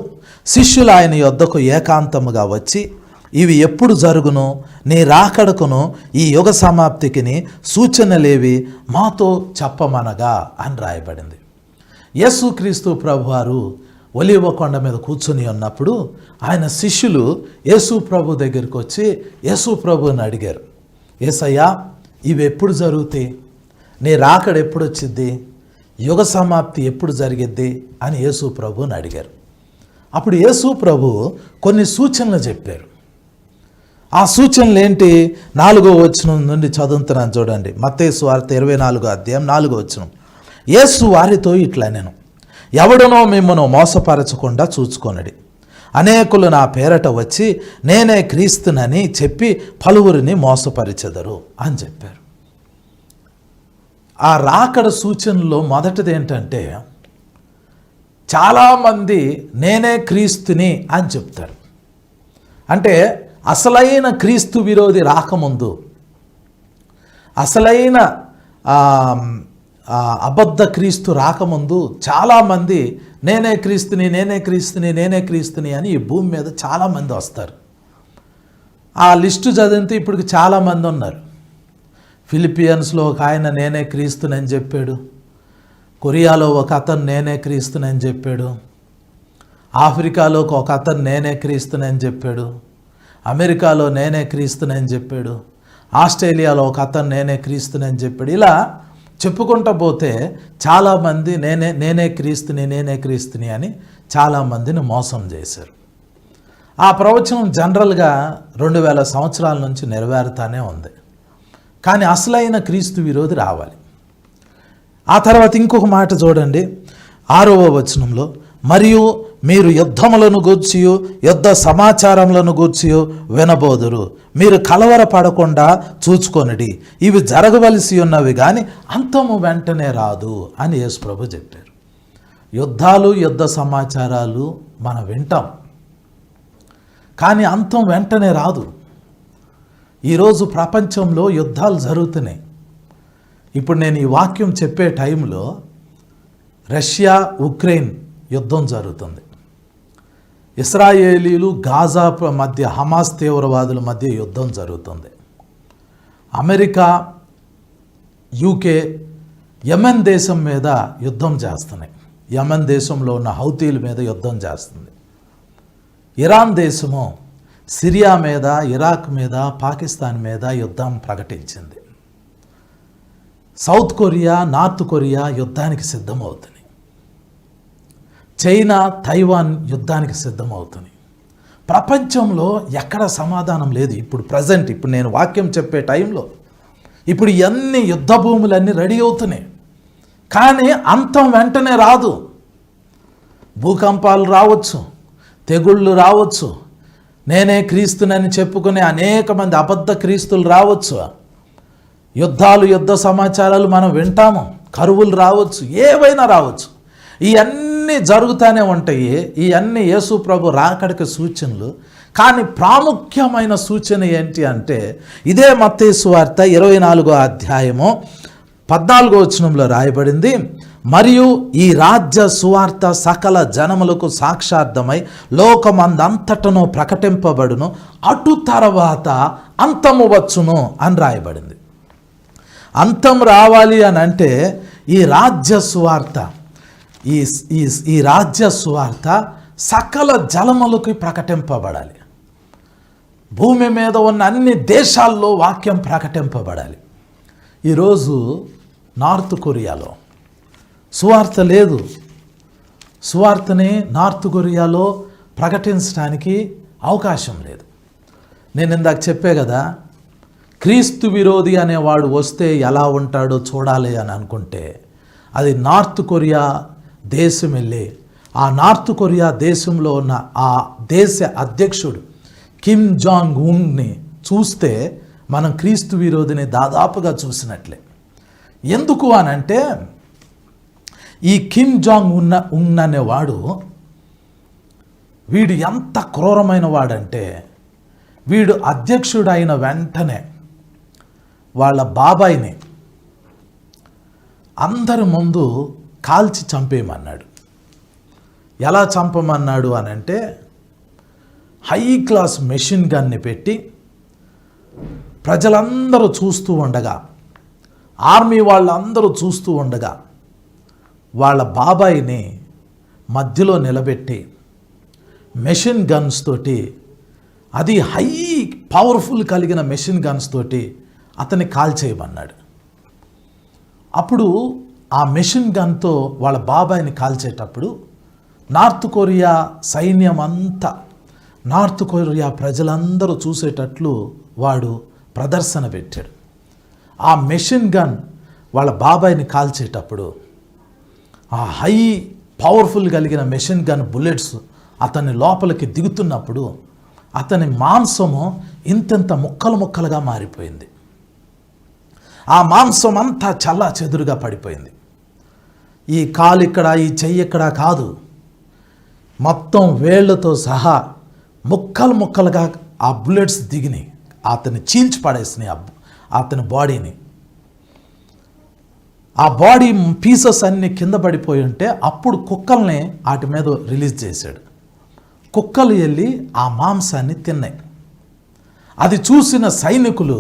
శిష్యులు ఆయన యొద్దకు ఏకాంతముగా వచ్చి, ఇవి ఎప్పుడు జరుగును, నీ రాకడకును ఈ యుగ సమాప్తికిని సూచనలేవి మాతో చెప్పమనగా అని రాయబడింది. యేసుక్రీస్తు ప్రభువారు ఒలివ కొండ మీద కూర్చుని ఉన్నప్పుడు ఆయన శిష్యులు యేసు ప్రభు దగ్గరికి వచ్చి యేసు ప్రభుని అడిగారు, యేసయ్యా ఇవి ఎప్పుడు జరుగుతాయి, నీ రాకడ ఎప్పుడు వచ్చిద్ది, యుగ సమాప్తి ఎప్పుడు జరిగిద్ది అని యేసు ప్రభుని అడిగారు. అప్పుడు యేసు ప్రభు కొన్ని సూచనలు చెప్పారు. ఆ సూచనలు ఏంటి? 4వ వచనం నుండి చదువుతున్నాను చూడండి. మత్తయి సువార్త 24వ అధ్యాయం 4వ వచనం. యేసు వారితో ఇట్లా నేను, ఎవడనో మిమ్మను మోసపరచకుండా చూచుకొనడి. అనేకులు నా పేరట వచ్చి నేనే క్రీస్తునని చెప్పి పలువురిని మోసపరిచెదరు అని చెప్పారు. ఆ రాకడ సూచనలో మొదటిది ఏంటంటే, చాలామంది నేనే క్రీస్తుని అని చెప్తారు. అంటే అసలైన క్రీస్తు విరోధి రాకముందు, అసలైన అబద్ధ క్రీస్తు రాకముందు చాలామంది నేనే క్రీస్తుని, నేనే క్రీస్తుని, నేనే క్రీస్తుని అని ఈ భూమి మీద చాలామంది వస్తారు. ఆ లిస్టు చదివితే ఇప్పటికి చాలామంది ఉన్నారు. ఫిలిపియన్స్లో ఒక ఆయన నేనే క్రీస్తునని చెప్పాడు. కొరియాలో ఒక అతను నేనే క్రీస్తునని చెప్పాడు. ఆఫ్రికాలో ఒక అతను నేనే క్రీస్తునని చెప్పాడు. అమెరికాలో నేనే క్రీస్తునని చెప్పాడు. ఆస్ట్రేలియాలో ఒక అతను నేనే క్రీస్తునని చెప్పాడు. ఇలా చెప్పుకుంటూ పోతే చాలామంది నేనే క్రీస్తుని, నేనే క్రీస్తుని అని చాలామందిని మోసం చేశారు. ఆ ప్రవచనం జనరల్గా 2000 సంవత్సరాల నుంచి నెరవేరుతానే ఉంది. కానీ అసలైన క్రీస్తు విరోధి రావాలి. ఆ తర్వాత ఇంకొక మాట చూడండి, 6వ వచనంలో, మరియు మీరు యుద్ధములను గూర్చియు యుద్ధ సమాచారములను గూర్చియు వినబోదురు, మీరు కలవరపడకుండా చూచుకొనిడి, ఇవి జరగవలసి ఉన్నవి కానీ అంతము వెంటనే రాదు అని యేసు ప్రభు చెప్పారు. యుద్ధాలు యుద్ధ సమాచారాలు మనం వింటాం, కానీ అంతం వెంటనే రాదు. ఈరోజు ప్రపంచంలో యుద్ధాలు జరుగుతున్నాయి. ఇప్పుడు నేను ఈ వాక్యం చెప్పే టైంలో రష్యా ఉక్రెయిన్ యుద్ధం జరుగుతుంది. ఇస్రాయేలీలు గాజా మధ్య హమాస్ తీవ్రవాదుల మధ్య యుద్ధం జరుగుతుంది. అమెరికా, యూకే యెమెన్ దేశం మీద యుద్ధం చేస్తున్నాయి. యెమెన్ దేశంలో ఉన్న హౌతీల మీద యుద్ధం చేస్తుంది. ఇరాన్ దేశము సిరియా మీద, ఇరాక్ మీద, పాకిస్తాన్ మీద యుద్ధం ప్రకటించింది. సౌత్ కొరియా, నార్త్ కొరియా యుద్ధానికి సిద్ధమవుతున్నాయి. చైనా, తైవాన్ యుద్ధానికి సిద్ధమవుతున్నాయి. ప్రపంచంలో ఎక్కడ సమాధానం లేదు. ఇప్పుడు నేను వాక్యం చెప్పే టైంలో ఇప్పుడు ఇవన్నీ యుద్ధ భూములన్నీ రెడీ అవుతున్నాయి, కానీ అంతం వెంటనే రాదు. భూకంపాలు రావచ్చు, తెగుళ్ళు రావచ్చు, నేనే క్రీస్తునని చెప్పుకునే అనేక మంది అబద్ధ క్రీస్తులు రావచ్చు, యుద్ధాలు యుద్ధ సమాచారాలు మనం వింటాము, కరువులు రావచ్చు, ఏవైనా రావచ్చు. ఇవన్నీ జరుగుతూనే ఉంటాయి. ఇవన్నీ యేసు ప్రభు రాకడికి సూచనలు. కానీ ప్రాముఖ్యమైన సూచన ఏంటి అంటే ఇదే మత్తయి సువార్త 24వ అధ్యాయము 14వ వచనంలో రాయబడింది, మరియు ఈ రాజ్య సువార్త సకల జనములకు సాక్షార్థమై లోకమందంతటను ప్రకటింపబడును, అటు తర్వాత అంతము వచ్చును అని రాయబడింది. అంతం రావాలి అని అంటే ఈ రాజ్య సువార్త ఈ రాజ్య సువార్త సకల జనములకు ప్రకటింపబడాలి. భూమి మీద ఉన్న అన్ని దేశాల్లో వాక్యం ప్రకటింపబడాలి. ఈరోజు నార్త్ కొరియాలో సువార్త లేదు. సువార్తని నార్త్ కొరియాలో ప్రకటించడానికి అవకాశం లేదు. నేను ఇందాక చెప్పే కదా, క్రీస్తు విరోధి అనేవాడు వస్తే ఎలా ఉంటాడో చూడాలి అని అనుకుంటే అది నార్త్ కొరియా దేశం వెళ్ళి ఆ నార్త్ కొరియా దేశంలో ఉన్న ఆ దేశ అధ్యక్షుడు కిమ్ జాంగ్ ఉన్ని చూస్తే మనం క్రీస్తు విరోధిని దాదాపుగా చూసినట్లే. ఎందుకు అనంటే ఈ కిమ్ జాంగ్ ఉన్ అనేవాడు వీడు ఎంత క్రూరమైన వాడంటే వీడు అధ్యక్షుడు అయిన వెంటనే వాళ్ళ బాబాయిని అందరి ముందు కాల్చి చంపేయమన్నాడు. ఎలా చంపమన్నాడు అనంటే హై క్లాస్ మెషిన్ గన్ని పెట్టి ప్రజలందరూ చూస్తూ ఉండగా, ఆర్మీ వాళ్ళందరూ చూస్తూ ఉండగా వాళ్ళ బాబాయిని మధ్యలో నిలబెట్టి మెషిన్ గన్స్ తోటి, అది హై పవర్ఫుల్ కలిగిన మెషిన్ గన్స్ తోటి అతన్ని కాల్చేయమన్నాడు. అప్పుడు ఆ మెషిన్ గన్తో వాళ్ళ బాబాయిని కాల్చేటప్పుడు నార్త్ కొరియా సైన్యం అంతా, నార్త్ కొరియా ప్రజలందరూ చూసేటట్లు వాడు ప్రదర్శన పెట్టాడు. ఆ మెషిన్ గన్ వాళ్ళ బాబాయిని కాల్చేటప్పుడు ఆ హై పవర్ఫుల్ కలిగిన మెషిన్ గన్ బుల్లెట్స్ అతని లోపలికి దిగుతున్నప్పుడు అతని మాంసము ఇంతంత ముక్కలు ముక్కలుగా మారిపోయింది. ఆ మాంసం అంతా చల్లా చెదురుగా పడిపోయింది. ఈ కాలు ఇక్కడ, ఈ చెయ్యి ఇక్కడ కాదు, మొత్తం వేళ్లతో సహా ముక్కలు ముక్కలుగా ఆ బుల్లెట్స్ దిగినాయి. అతన్ని చీల్చి పడేసినాయి అతని బాడీని. ఆ బాడీ పీసెస్ అన్నీ కింద పడిపోయి ఉంటే అప్పుడు కుక్కల్ని వాటి మీద రిలీజ్ చేశాడు. కుక్కలు వెళ్ళి ఆ మాంసాన్ని తిన్నాయి. అది చూసిన సైనికులు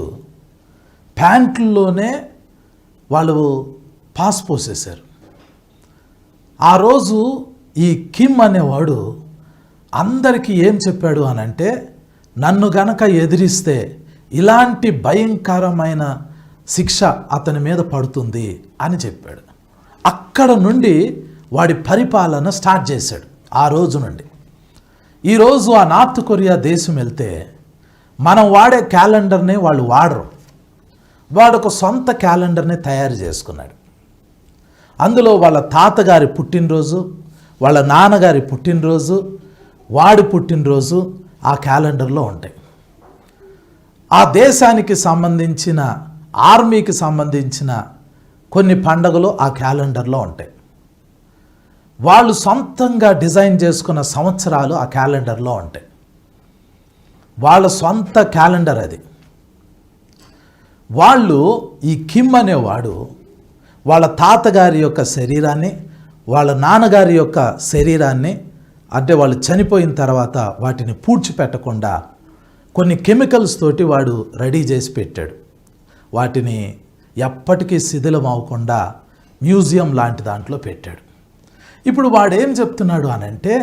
ప్యాంట్లలోనే వాళ్ళు పాస్ పోసేశారు. ఆ రోజు ఈ కిమ్ అనేవాడు అందరికీ ఏం చెప్పాడు అనంటే, నన్ను గనక ఎదిరిస్తే ఇలాంటి భయంకరమైన శిక్ష అతని మీద పడుతుంది అని చెప్పాడు. అక్కడ నుండి వాడి పరిపాలన స్టార్ట్ చేశాడు. ఆ రోజు నుండి ఈరోజు ఆ నార్త్ కొరియా దేశం వెళ్తే మనం వాడే క్యాలెండర్ని వాళ్ళు వాడరు. వాడు ఒక సొంత క్యాలెండర్ని తయారు చేసుకున్నాడు. అందులో వాళ్ళ తాతగారి పుట్టినరోజు, వాళ్ళ నాన్నగారి పుట్టినరోజు, వాడి పుట్టినరోజు ఆ క్యాలెండర్లో ఉంటాయి. ఆ దేశానికి సంబంధించిన, ఆర్మీకి సంబంధించిన కొన్ని పండుగలు ఆ క్యాలెండర్లో ఉంటాయి. వాళ్ళు సొంతంగా డిజైన్ చేసుకున్న సంవత్సరాలు ఆ క్యాలెండర్లో ఉంటాయి. వాళ్ళ సొంత క్యాలెండర్ అది. వాళ్ళు, ఈ కిమ్ అనేవాడు వాళ్ళ తాతగారి యొక్క శరీరాన్ని, వాళ్ళ నాన్నగారి యొక్క శరీరాన్ని, అంటే వాళ్ళు చనిపోయిన తర్వాత వాటిని పూడ్చిపెట్టకుండా కొన్ని కెమికల్స్ తోటి వాడు రెడీ చేసి పెట్టాడు. వాటిని ఎప్పటికీ శిథిలం అవ్వకుండా మ్యూజియం లాంటి దాంట్లో పెట్టాడు. ఇప్పుడు వాడు ఏం చెప్తున్నాడు అనంటే,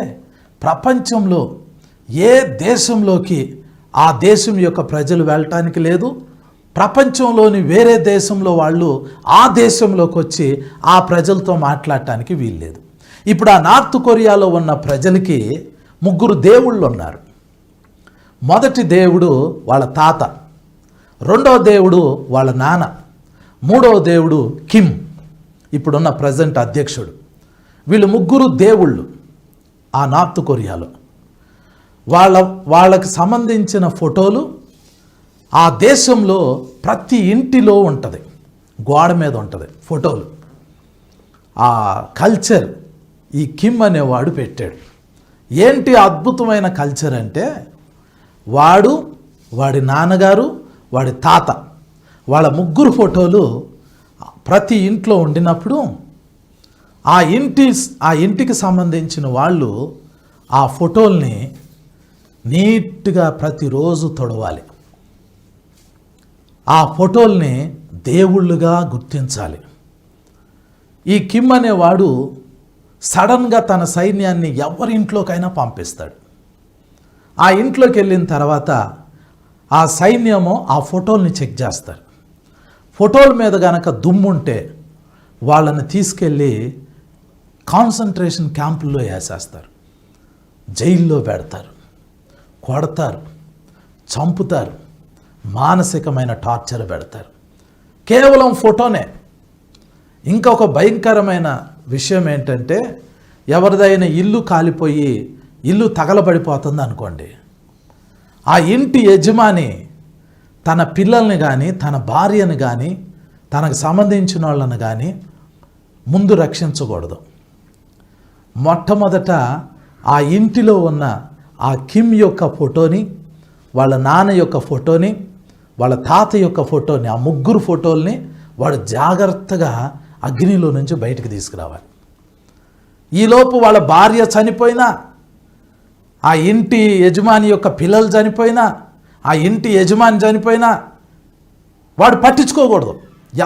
ప్రపంచంలో ఏ దేశంలోకి ఆ దేశం యొక్క ప్రజలు వెళ్ళటానికి లేదు, ప్రపంచంలోని వేరే దేశంలో వాళ్ళు ఆ దేశంలోకి వచ్చి ఆ ప్రజలతో మాట్లాడటానికి వీల్లేదు. ఇప్పుడు ఆ నార్త్ కొరియాలో ఉన్న ప్రజలకి 3 దేవుళ్ళు ఉన్నారు. మొదటి దేవుడు వాళ్ళ తాత, రెండవ దేవుడు వాళ్ళ నాన్న, మూడవ దేవుడు కిమ్, ఇప్పుడున్న ప్రజెంట్ అధ్యక్షుడు. వీళ్ళు 3 దేవుళ్ళు ఆ నార్త్ కొరియాలో. వాళ్ళకి సంబంధించిన ఫోటోలు ఆ దేశంలో ప్రతి ఇంటిలో ఉంటుంది, గోడ మీద ఉంటుంది ఫోటోలు. ఆ కల్చర్ ఈ కిమ్ అనేవాడు పెట్టాడు. ఏంటి అద్భుతమైన కల్చర్ అంటే, వాడి నాన్నగారు, వాడి తాత, వాళ్ళ 3 ఫోటోలు ప్రతి ఇంట్లో ఉండినప్పుడు ఆ ఇంటికి సంబంధించిన వాళ్ళు ఆ ఫోటోల్ని నీట్గా ప్రతిరోజు తొడవాలి. ఆ ఫోటోల్ని దేవుళ్ళుగా గుర్తించాలి. ఈ కిమ్ అనేవాడు సడన్గా తన సైన్యాన్ని ఎవరింట్లోకైనా పంపిస్తాడు. ఆ ఇంట్లోకి వెళ్ళిన తర్వాత ఆ సైన్యము ఆ ఫోటోల్ని చెక్ చేస్తారు. ఫోటోల మీద కనుక దుమ్ముంటే వాళ్ళని తీసుకెళ్ళి కాన్సన్ట్రేషన్ క్యాంపుల్లో వేసేస్తారు, జైల్లో పెడతారు, కొడతారు, చంపుతారు, మానసికమైన టార్చర్ పెడతారు. కేవలం ఫోటోనే. ఇంకొక భయంకరమైన విషయం ఏంటంటే, ఎవరిదైనా ఇల్లు కాలిపోయి ఇల్లు తగలబడిపోతుంది అనుకోండి, ఆ ఇంటి యజమాని తన పిల్లల్ని కానీ, తన భార్యను కానీ, తనకు సంబంధించిన వాళ్ళని కానీ ముందు రక్షించకూడదు. మొట్టమొదట ఆ ఇంటిలో ఉన్న ఆ కిమ్ యొక్క ఫోటోని, వాళ్ళ నాన్న యొక్క ఫోటోని, వాళ్ళ తాత యొక్క ఫోటోని, ఆ 3 ఫోటోల్ని వాడు జాగ్రత్తగా అగ్నిలో నుంచి బయటికి తీసుకురావాలి. ఈలోపు వాళ్ళ భార్య చనిపోయినా, ఆ ఇంటి యజమాని యొక్క పిల్లలు చనిపోయినా, ఆ ఇంటి యజమాని చనిపోయినా వాడు పట్టించుకోకూడదు,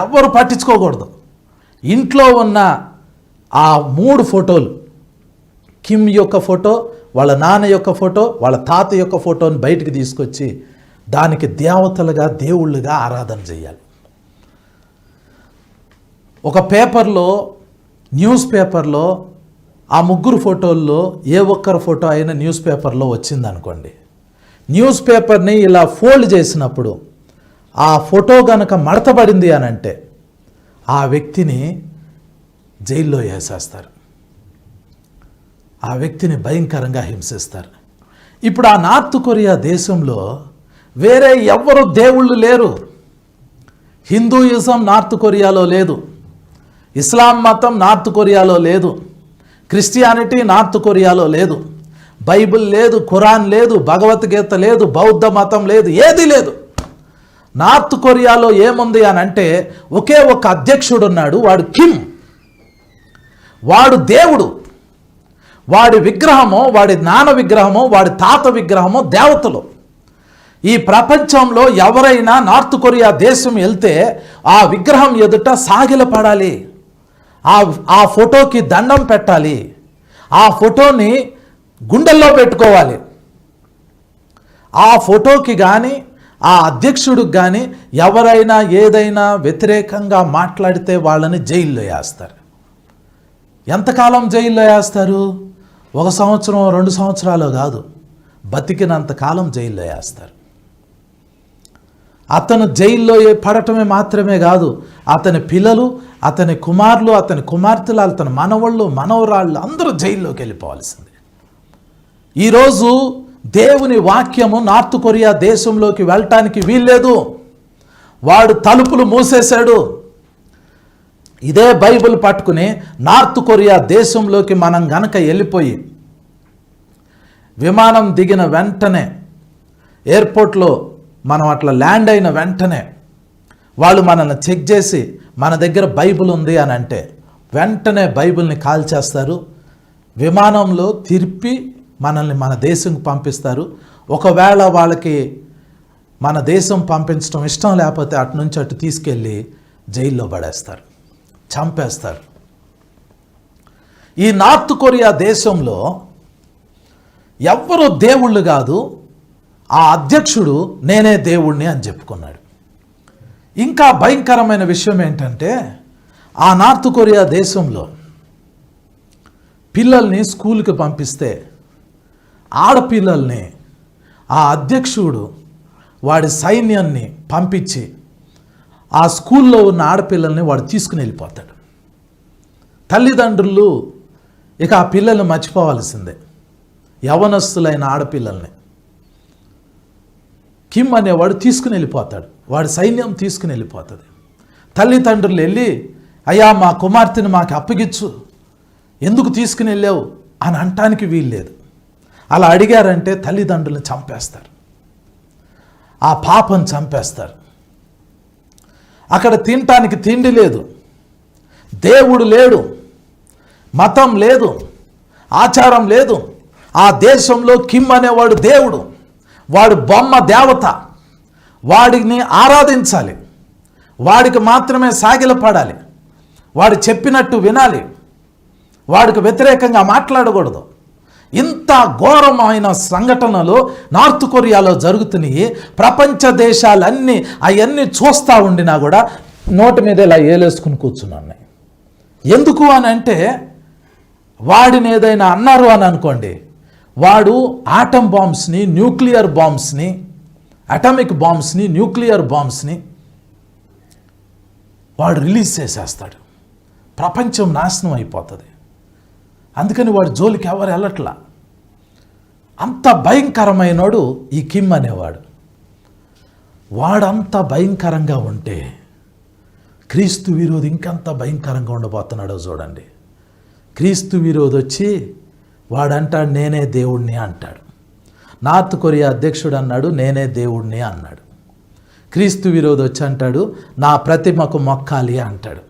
ఎవ్వరు పట్టించుకోకూడదు. ఇంట్లో ఉన్న ఆ 3 ఫోటోలు, కిమ్ యొక్క ఫోటో, వాళ్ళ నాన్న యొక్క ఫోటో, వాళ్ళ తాత యొక్క ఫోటోని బయటికి తీసుకొచ్చి దానికి దేవతలుగా, దేవుళ్ళుగా ఆరాధన చేయాలి. ఒక పేపర్లో, న్యూస్ పేపర్లో ఆ 3 ఫోటోల్లో ఏ ఒక్కరి ఫోటో అయినా న్యూస్ పేపర్లో వచ్చిందనుకోండి, న్యూస్ పేపర్ని ఇలా ఫోల్డ్ చేసినప్పుడు ఆ ఫోటో కనుక మడతబడింది అని అంటే ఆ వ్యక్తిని జైల్లో వేసేస్తారు, ఆ వ్యక్తిని భయంకరంగా హింసిస్తారు. ఇప్పుడు ఆ నార్త్ కొరియా దేశంలో వేరే ఎవ్వరు దేవుళ్ళు లేరు. హిందూయిజం నార్త్ కొరియాలో లేదు, ఇస్లాం మతం నార్త్ కొరియాలో లేదు, క్రిస్టియానిటీ నార్త్ కొరియాలో లేదు, బైబిల్ లేదు, ఖురాన్ లేదు, భగవద్గీత లేదు, బౌద్ధ మతం లేదు, ఏది లేదు. నార్త్ కొరియాలో ఏముంది అని అంటే ఒకే ఒక అధ్యక్షుడు ఉన్నాడు, వాడు కిమ్. వాడు దేవుడు. వాడి విగ్రహమో, వాడి నాన్న విగ్రహమో, వాడి తాత విగ్రహమో దేవతలు. ఈ ప్రపంచంలో ఎవరైనా నార్త్ కొరియా దేశం వెళ్తే ఆ విగ్రహం ఎదుట సాగిలపడాలి, ఆ ఫోటోకి దండం పెట్టాలి, ఆ ఫోటోని గుండెల్లో పెట్టుకోవాలి. ఆ ఫోటోకి కానీ, ఆ అధ్యక్షుడికి కానీ ఎవరైనా ఏదైనా వ్యతిరేకంగా మాట్లాడితే వాళ్ళని జైల్లో వేస్తారు. ఎంతకాలం జైల్లో వేస్తారు? 1 సంవత్సరం 2 సంవత్సరాలు కాదు, బతికినంత కాలం జైల్లో వేస్తారు. అతను జైల్లో పడటమే మాత్రమే కాదు, అతని పిల్లలు, అతని కుమారులు, అతని కుమార్తెలు, అతని మనవళ్ళు, మనవరాళ్ళు అందరూ జైల్లోకి వెళ్ళిపోవాల్సిందే. ఈరోజు దేవుని వాక్యము నార్త్ కొరియా దేశంలోకి వెళ్ళటానికి వీల్లేదు. వాడు తలుపులు మూసేశాడు. ఇదే బైబిల్ పట్టుకుని నార్త్ కొరియా దేశంలోకి మనం గనక వెళ్ళిపోయి విమానం దిగిన వెంటనే, ఎయిర్పోర్ట్లో మనం అట్లా ల్యాండ్ అయిన వెంటనే వాళ్ళు మనల్ని చెక్ చేసి మన దగ్గర బైబిల్ ఉంది అని అంటే వెంటనే బైబిల్ని కాల్చేస్తారు. విమానంలో తిరిపి మనల్ని మన దేశంకి పంపిస్తారు. ఒకవేళ వాళ్ళకి మన దేశం పంపించడం ఇష్టం లేకపోతే అటు నుంచి అటు తీసుకెళ్ళి జైల్లో పడేస్తారు, చంపేస్తారు. ఈ నార్త్ కొరియా దేశంలో ఎవ్వరూ దేవుళ్ళు కాదు, ఆ అధ్యక్షుడు నేనే దేవుణ్ణి అని చెప్పుకున్నాడు. ఇంకా భయంకరమైన విషయం ఏంటంటే ఆ నార్త్ కొరియా దేశంలో పిల్లల్ని స్కూల్కి పంపిస్తే ఆడపిల్లల్ని ఆ అధ్యక్షుడు వాడి సైన్యాన్ని పంపించి ఆ స్కూల్లో ఉన్న ఆడపిల్లల్ని వాడు తీసుకుని వెళ్ళిపోతాడు. తల్లిదండ్రులు ఇక ఆ పిల్లల్ని మర్చిపోవాల్సిందే. యవనస్తులైన ఆడపిల్లల్ని కిమ్ అనేవాడు తీసుకుని వెళ్ళిపోతాడు, వాడి సైన్యం తీసుకుని వెళ్ళిపోతుంది. తల్లిదండ్రులు వెళ్ళి అయ్యా మా కుమార్తెను మాకు అప్పగించు, ఎందుకు తీసుకుని వెళ్ళావు అని అనటానికి వీల్లేదు. అలా అడిగారంటే తల్లిదండ్రులను చంపేస్తారు, ఆ పాపను చంపేస్తారు. అక్కడ తినటానికి తిండి లేదు, దేవుడు లేడు, మతం లేదు, ఆచారం లేదు. ఆ దేశంలో కిమ్ అనేవాడు దేవుడు, వాడు బొమ్మ దేవత, వాడిని ఆరాధించాలి, వాడికి మాత్రమే సాగిలపడాలి, వాడు చెప్పినట్టు వినాలి, వాడికి వ్యతిరేకంగా మాట్లాడకూడదు. ఇంత ఘోరమైన సంఘటనలు నార్త్ కొరియాలో జరుగుతున్నాయి. ప్రపంచ దేశాలన్నీ అవన్నీ చూస్తూ ఉండినా కూడా నోటి మీద ఇలా ఏలేసుకుని కూర్చున్నాయి. ఎందుకు అని అంటే వాడిని ఏదైనా అన్నారు అని అనుకోండి, వాడు ఆటం బాంబ్స్ని, న్యూక్లియర్ బాంబ్స్ని, అటామిక్ బాంబ్స్ని, న్యూక్లియర్ బాంబ్స్ని వాడు రిలీజ్ చేసేస్తాడు. ప్రపంచం నాశనం అయిపోతుంది. అందుకని వాడు జోలికి ఎవరు వెళ్ళట్లా. అంత భయంకరమైనోడు ఈ కిమ్ అనేవాడు. వాడంత భయంకరంగా ఉంటే క్రీస్తు విరోధి ఇంకంత భయంకరంగా ఉండబోతున్నాడో చూడండి. క్రీస్తు విరోధి వచ్చి వాడంటాడు నేనే దేవుణ్ణి అంటాడు. నార్త్ కొరియా అధ్యక్షుడు అన్నాడు నేనే దేవుణ్ణి అన్నాడు. క్రీస్తు విరోధి వచ్చి అంటాడు నా ప్రతిమకు మొక్కాలి అంటాడు.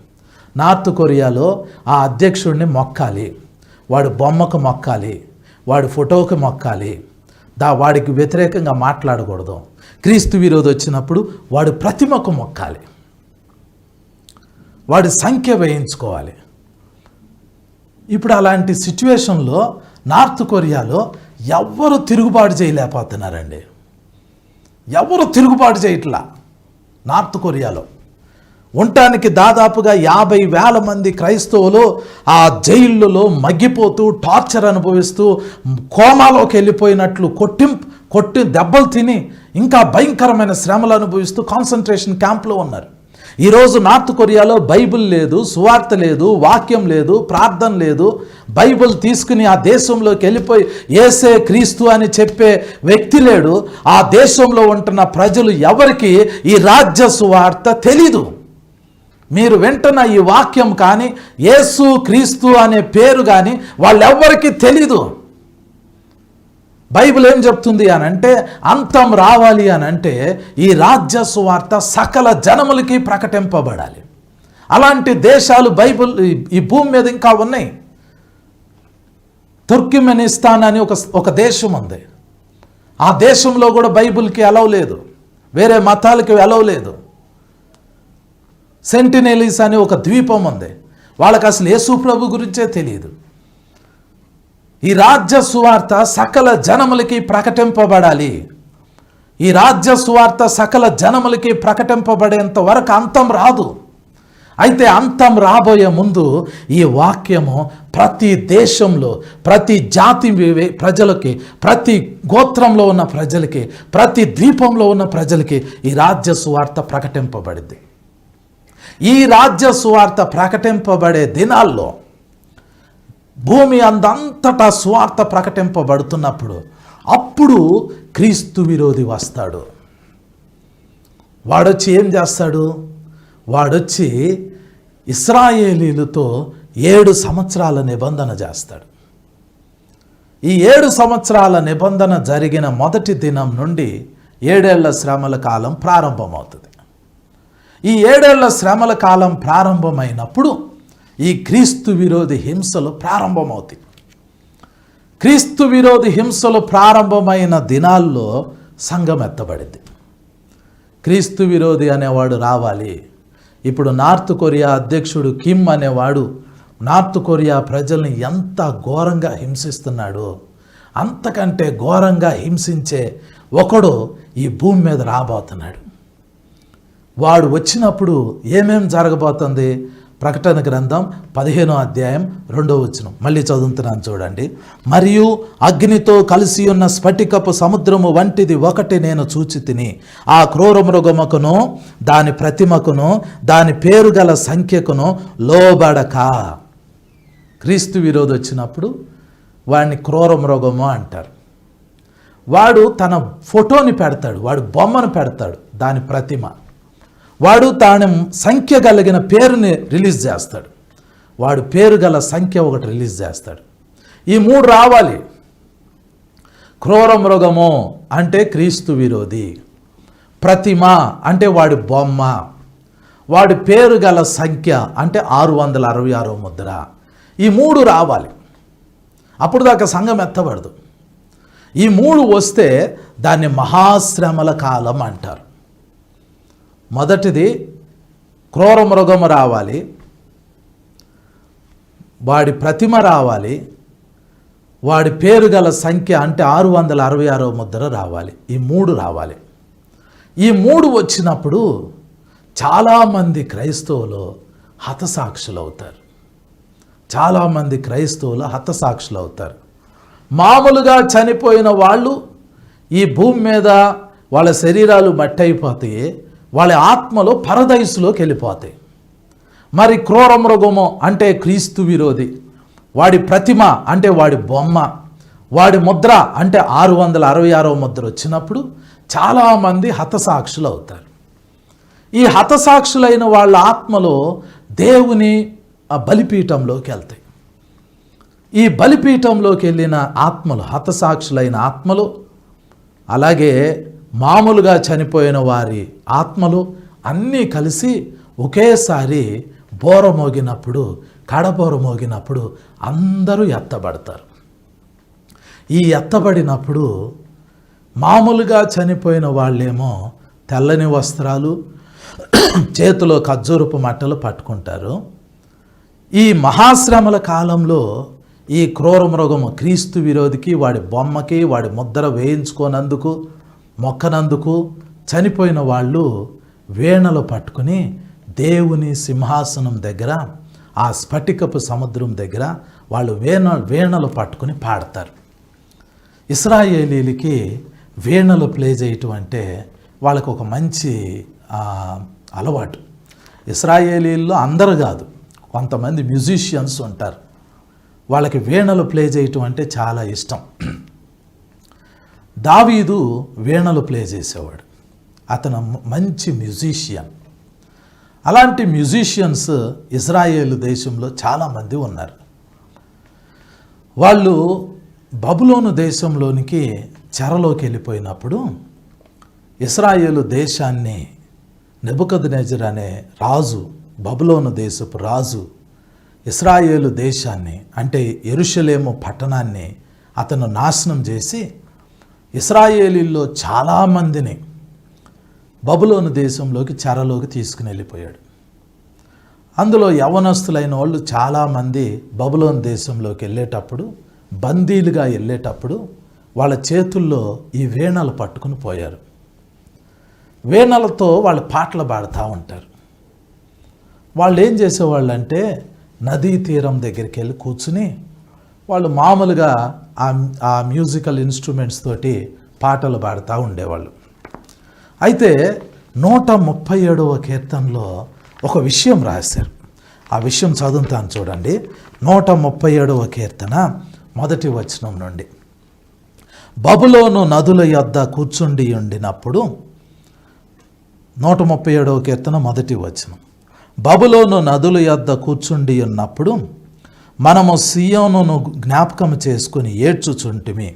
నార్త్ కొరియాలో ఆ అధ్యక్షుడిని మొక్కాలి, వాడు బొమ్మకు మొక్కాలి, వాడి ఫోటోకి మొక్కాలి, వాడికి వ్యతిరేకంగా మాట్లాడకూడదు. క్రీస్తు విరోధి వచ్చినప్పుడు వాడు ప్రతిమకు మొక్కాలి, వాడి సంఖ్య వేయించుకోవాలి. ఇప్పుడు అలాంటి సిచ్యువేషన్లో నార్త్ కొరియాలో ఎవ్వరు తిరుగుబాటు చేయలేకపోతున్నారండి. ఎవరు తిరుగుబాటు చేయట్లా. నార్త్ కొరియాలో ఉండటానికి దాదాపుగా 50,000 మంది క్రైస్తవులు ఆ జైళ్ళలో మగ్గిపోతూ టార్చర్ అనుభవిస్తూ కోమాలోకి వెళ్ళిపోయినట్లు కొట్టి దెబ్బలు తిని ఇంకా భయంకరమైన శ్రమలు అనుభవిస్తూ కాన్సన్ట్రేషన్ క్యాంప్లో ఉన్నారు. ఈరోజు నార్త్ కొరియాలో బైబిల్ లేదు, సువార్త లేదు, వాక్యం లేదు, ప్రార్థన లేదు. బైబిల్ తీసుకుని ఆ దేశంలోకి వెళ్ళిపోయి యేసే క్రీస్తు అని చెప్పే వ్యక్తి లేడు. ఆ దేశంలో ఉంటున్న ప్రజలు ఎవరికి ఈ రాజ్య సువార్త తెలీదు. మీరు వింటున్న ఈ వాక్యం కానీ యేసు క్రీస్తు అనే పేరు కానీ వాళ్ళెవ్వరికీ తెలీదు. బైబిల్ ఏం చెప్తుంది అని అంటే అంతం రావాలి అని అంటే ఈ రాజ్య సువార్త సకల జనములకి ప్రకటింపబడాలి. అలాంటి దేశాలు బైబిల్ ఈ భూమి మీద ఇంకా ఉన్నాయి. తుర్క్మెనిస్తాన్ అని ఒక దేశం ఉంది. ఆ దేశంలో కూడా బైబిల్కి అలవ్ లేదు, వేరే మతాలకి అలవ్ లేదు. సెంటినెలీస్ అని ఒక ద్వీపం ఉంది, వాళ్ళకి అసలు యేసు ప్రభు గురించే తెలియదు. ఈ రాజ్య సువార్త సకల జనములకి ప్రకటింపబడాలి. ఈ రాజ్య సువార్త సకల జనములకి ప్రకటింపబడేంత వరకు అంతం రాదు. అయితే అంతం రాబోయే ముందు ఈ వాక్యము ప్రతి దేశంలో, ప్రతి జాతి ప్రజలకి, ప్రతి గోత్రంలో ఉన్న ప్రజలకి, ప్రతి ద్వీపంలో ఉన్న ప్రజలకి ఈ రాజ్య సువార్త ప్రకటింపబడింది. ఈ రాజ్య సువార్త ప్రకటింపబడే దినాల్లో భూమి అందంతటా సువార్త ప్రకటింపబడుతున్నప్పుడు అప్పుడు క్రీస్తు విరోధి వస్తాడు. వాడొచ్చి ఏం చేస్తాడు? వాడొచ్చి ఇశ్రాయేలీలతో 7 సంవత్సరాల నిబంధన చేస్తాడు. ఈ 7 సంవత్సరాల నిబంధన జరిగిన మొదటి దినం నుండి 7 ఏళ్ల శ్రమల కాలం ప్రారంభమవుతుంది. ఈ 7 ఏళ్ల శ్రమల కాలం ప్రారంభమైనప్పుడు ఈ క్రీస్తు విరోధి హింసలు ప్రారంభమవుతాయి. క్రీస్తు విరోధి హింసలు ప్రారంభమైన దినాల్లో సంఘం ఎత్తబడింది. క్రీస్తు విరోధి అనేవాడు రావాలి. ఇప్పుడు నార్త్ కొరియా అధ్యక్షుడు కిమ్ అనేవాడు నార్త్ కొరియా ప్రజల్ని ఎంత ఘోరంగా హింసిస్తున్నాడు, అంతకంటే ఘోరంగా హింసించే ఒకడు ఈ భూమి మీద రాబోతున్నాడు. వాడు వచ్చినప్పుడు ఏమేం జరగబోతుంది? ప్రకటన గ్రంథం 15వ అధ్యాయం 2వ వచనం మళ్ళీ చదువుతున్నాను చూడండి. మరియు అగ్నితో కలిసి ఉన్న స్ఫటికపు సముద్రము వంటిది ఒకటి నేను చూచి తిని, ఆ క్రూర మృగముకును దాని ప్రతిమకును దాని పేరు గల సంఖ్యకును లోబడక. క్రీస్తు విరోధి వచ్చినప్పుడు వాడిని క్రూర మృగము అంటారు. వాడు తన ఫోటోని పెడతాడు, వాడు బొమ్మను పెడతాడు, దాని ప్రతిమ. వాడు తాను సంఖ్య కలిగిన పేరుని రిలీజ్ చేస్తాడు. వాడు పేరు గల సంఖ్య ఒకటి రిలీజ్ చేస్తాడు. ఈ 3 రావాలి. క్రూర మృగము అంటే క్రీస్తు విరోధి, ప్రతిమ అంటే వాడి బొమ్మ, వాడి పేరు గల సంఖ్య అంటే 666వ ముద్ర. ఈ 3 రావాలి. అప్పుడు దాకా సంఘం ఎత్తబడదు. ఈ 3 వస్తే దాన్ని మహాశ్రమల కాలం అంటారు. మొదటిది క్రూర మృగము రావాలి, వాడి ప్రతిమ రావాలి, వాడి పేరు గల సంఖ్య అంటే 666వ ముద్ర రావాలి. ఈ 3 రావాలి. ఈ 3 వచ్చినప్పుడు చాలామంది క్రైస్తవులు హతసాక్షులు అవుతారు. చాలామంది క్రైస్తవులు హతసాక్షులు అవుతారు. మామూలుగా చనిపోయిన వాళ్ళు ఈ భూమి మీద వాళ్ళ శరీరాలు మట్టి అయిపోతాయి, వాళ్ళ ఆత్మలో పరదైసులోకి వెళ్ళిపోతాయి. మరి క్రూర మృగము అంటే క్రీస్తు విరోధి, వాడి ప్రతిమ అంటే వాడి బొమ్మ, వాడి ముద్ర అంటే 666వ ముద్ర వచ్చినప్పుడు చాలామంది హతసాక్షులు అవుతారు. ఈ హతసాక్షులైన వాళ్ళ ఆత్మలో దేవుని బలిపీఠంలోకి వెళ్తాయి. ఈ బలిపీఠంలోకి వెళ్ళిన ఆత్మలు, హతసాక్షులైన ఆత్మలు, అలాగే మామూలుగా చనిపోయిన వారి ఆత్మలు అన్నీ కలిసి ఒకేసారి బోర మోగినప్పుడు, కడబోర మోగినప్పుడు అందరూ ఎత్తబడతారు. ఈ ఎత్తబడినప్పుడు మామూలుగా చనిపోయిన వాళ్ళేమో తెల్లని వస్త్రాలు, చేతిలో ఖర్జూరపు మట్టలు పట్టుకుంటారు. ఈ మహాశ్రమల కాలంలో ఈ క్రూర మృగము క్రీస్తు విరోధికి, వాడి బొమ్మకి, వాడి ముద్ర వేయించుకోనందుకు, మొక్కనందుకు చనిపోయిన వాళ్ళు వీణలు పట్టుకుని దేవుని సింహాసనం దగ్గర, ఆ స్ఫటికపు సముద్రం దగ్గర వాళ్ళు వీణలు పట్టుకుని పాడతారు. ఇశ్రాయేలీలకి వీణలు ప్లే చేయటం అంటే వాళ్ళకు ఒక మంచి అలవాటు. ఇశ్రాయేలీల్లో అందరూ కాదు, కొంతమంది మ్యూజిషియన్స్ ఉంటారు, వాళ్ళకి వీణలు ప్లే చేయటం అంటే చాలా ఇష్టం. దావీదు వీణలు ప్లే చేసేవాడు, అతను మంచి మ్యూజిషియన్. అలాంటి మ్యూజిషియన్స్ ఇజ్రాయేలు దేశంలో చాలామంది ఉన్నారు. వాళ్ళు బబులోను దేశంలోనికి చెరలోకి వెళ్ళిపోయినప్పుడు ఇశ్రాయేలు దేశాన్ని నెబుకద్నెజర్ అనే రాజు, బబులోను దేశపు రాజు ఇశ్రాయేలు దేశాన్ని అంటే యెరూషలేము పట్టణాన్ని అతను నాశనం చేసి ఇశ్రాయేలీల్లో చాలామందిని బబులోను దేశంలోకి చెరలోకి తీసుకుని వెళ్ళిపోయాడు. అందులో యవనస్తులైన వాళ్ళు చాలామంది బబులోను దేశంలోకి వెళ్ళేటప్పుడు, బందీలుగా వెళ్ళేటప్పుడు వాళ్ళ చేతుల్లో ఈ వీణలు పట్టుకుని పోయారు. వీణలతో వాళ్ళు పాటలు పాడుతూ ఉంటారు. వాళ్ళు ఏం చేసేవాళ్ళు అంటే నదీ తీరం దగ్గరికి వెళ్ళి కూర్చుని వాళ్ళు మామూలుగా ఆ మ్యూజికల్ ఇన్స్ట్రుమెంట్స్ తోటి పాటలు పాడుతూ ఉండేవాళ్ళు. అయితే 137వ కీర్తనలో ఒక విషయం రాశారు. ఆ విషయం చదువుతాను చూడండి. 137వ కీర్తన 1వ వచనం నుండి. బబులోను నదుల యొద్ద కూర్చుండి ఉండినప్పుడు, 137వ కీర్తన 1వ వచనం. బబులోను నదుల యొద్ద కూర్చుండి ఉన్నప్పుడు మనము సియోనును జ్ఞాపకం చేసుకుని ఏడ్చుచుంటిమి.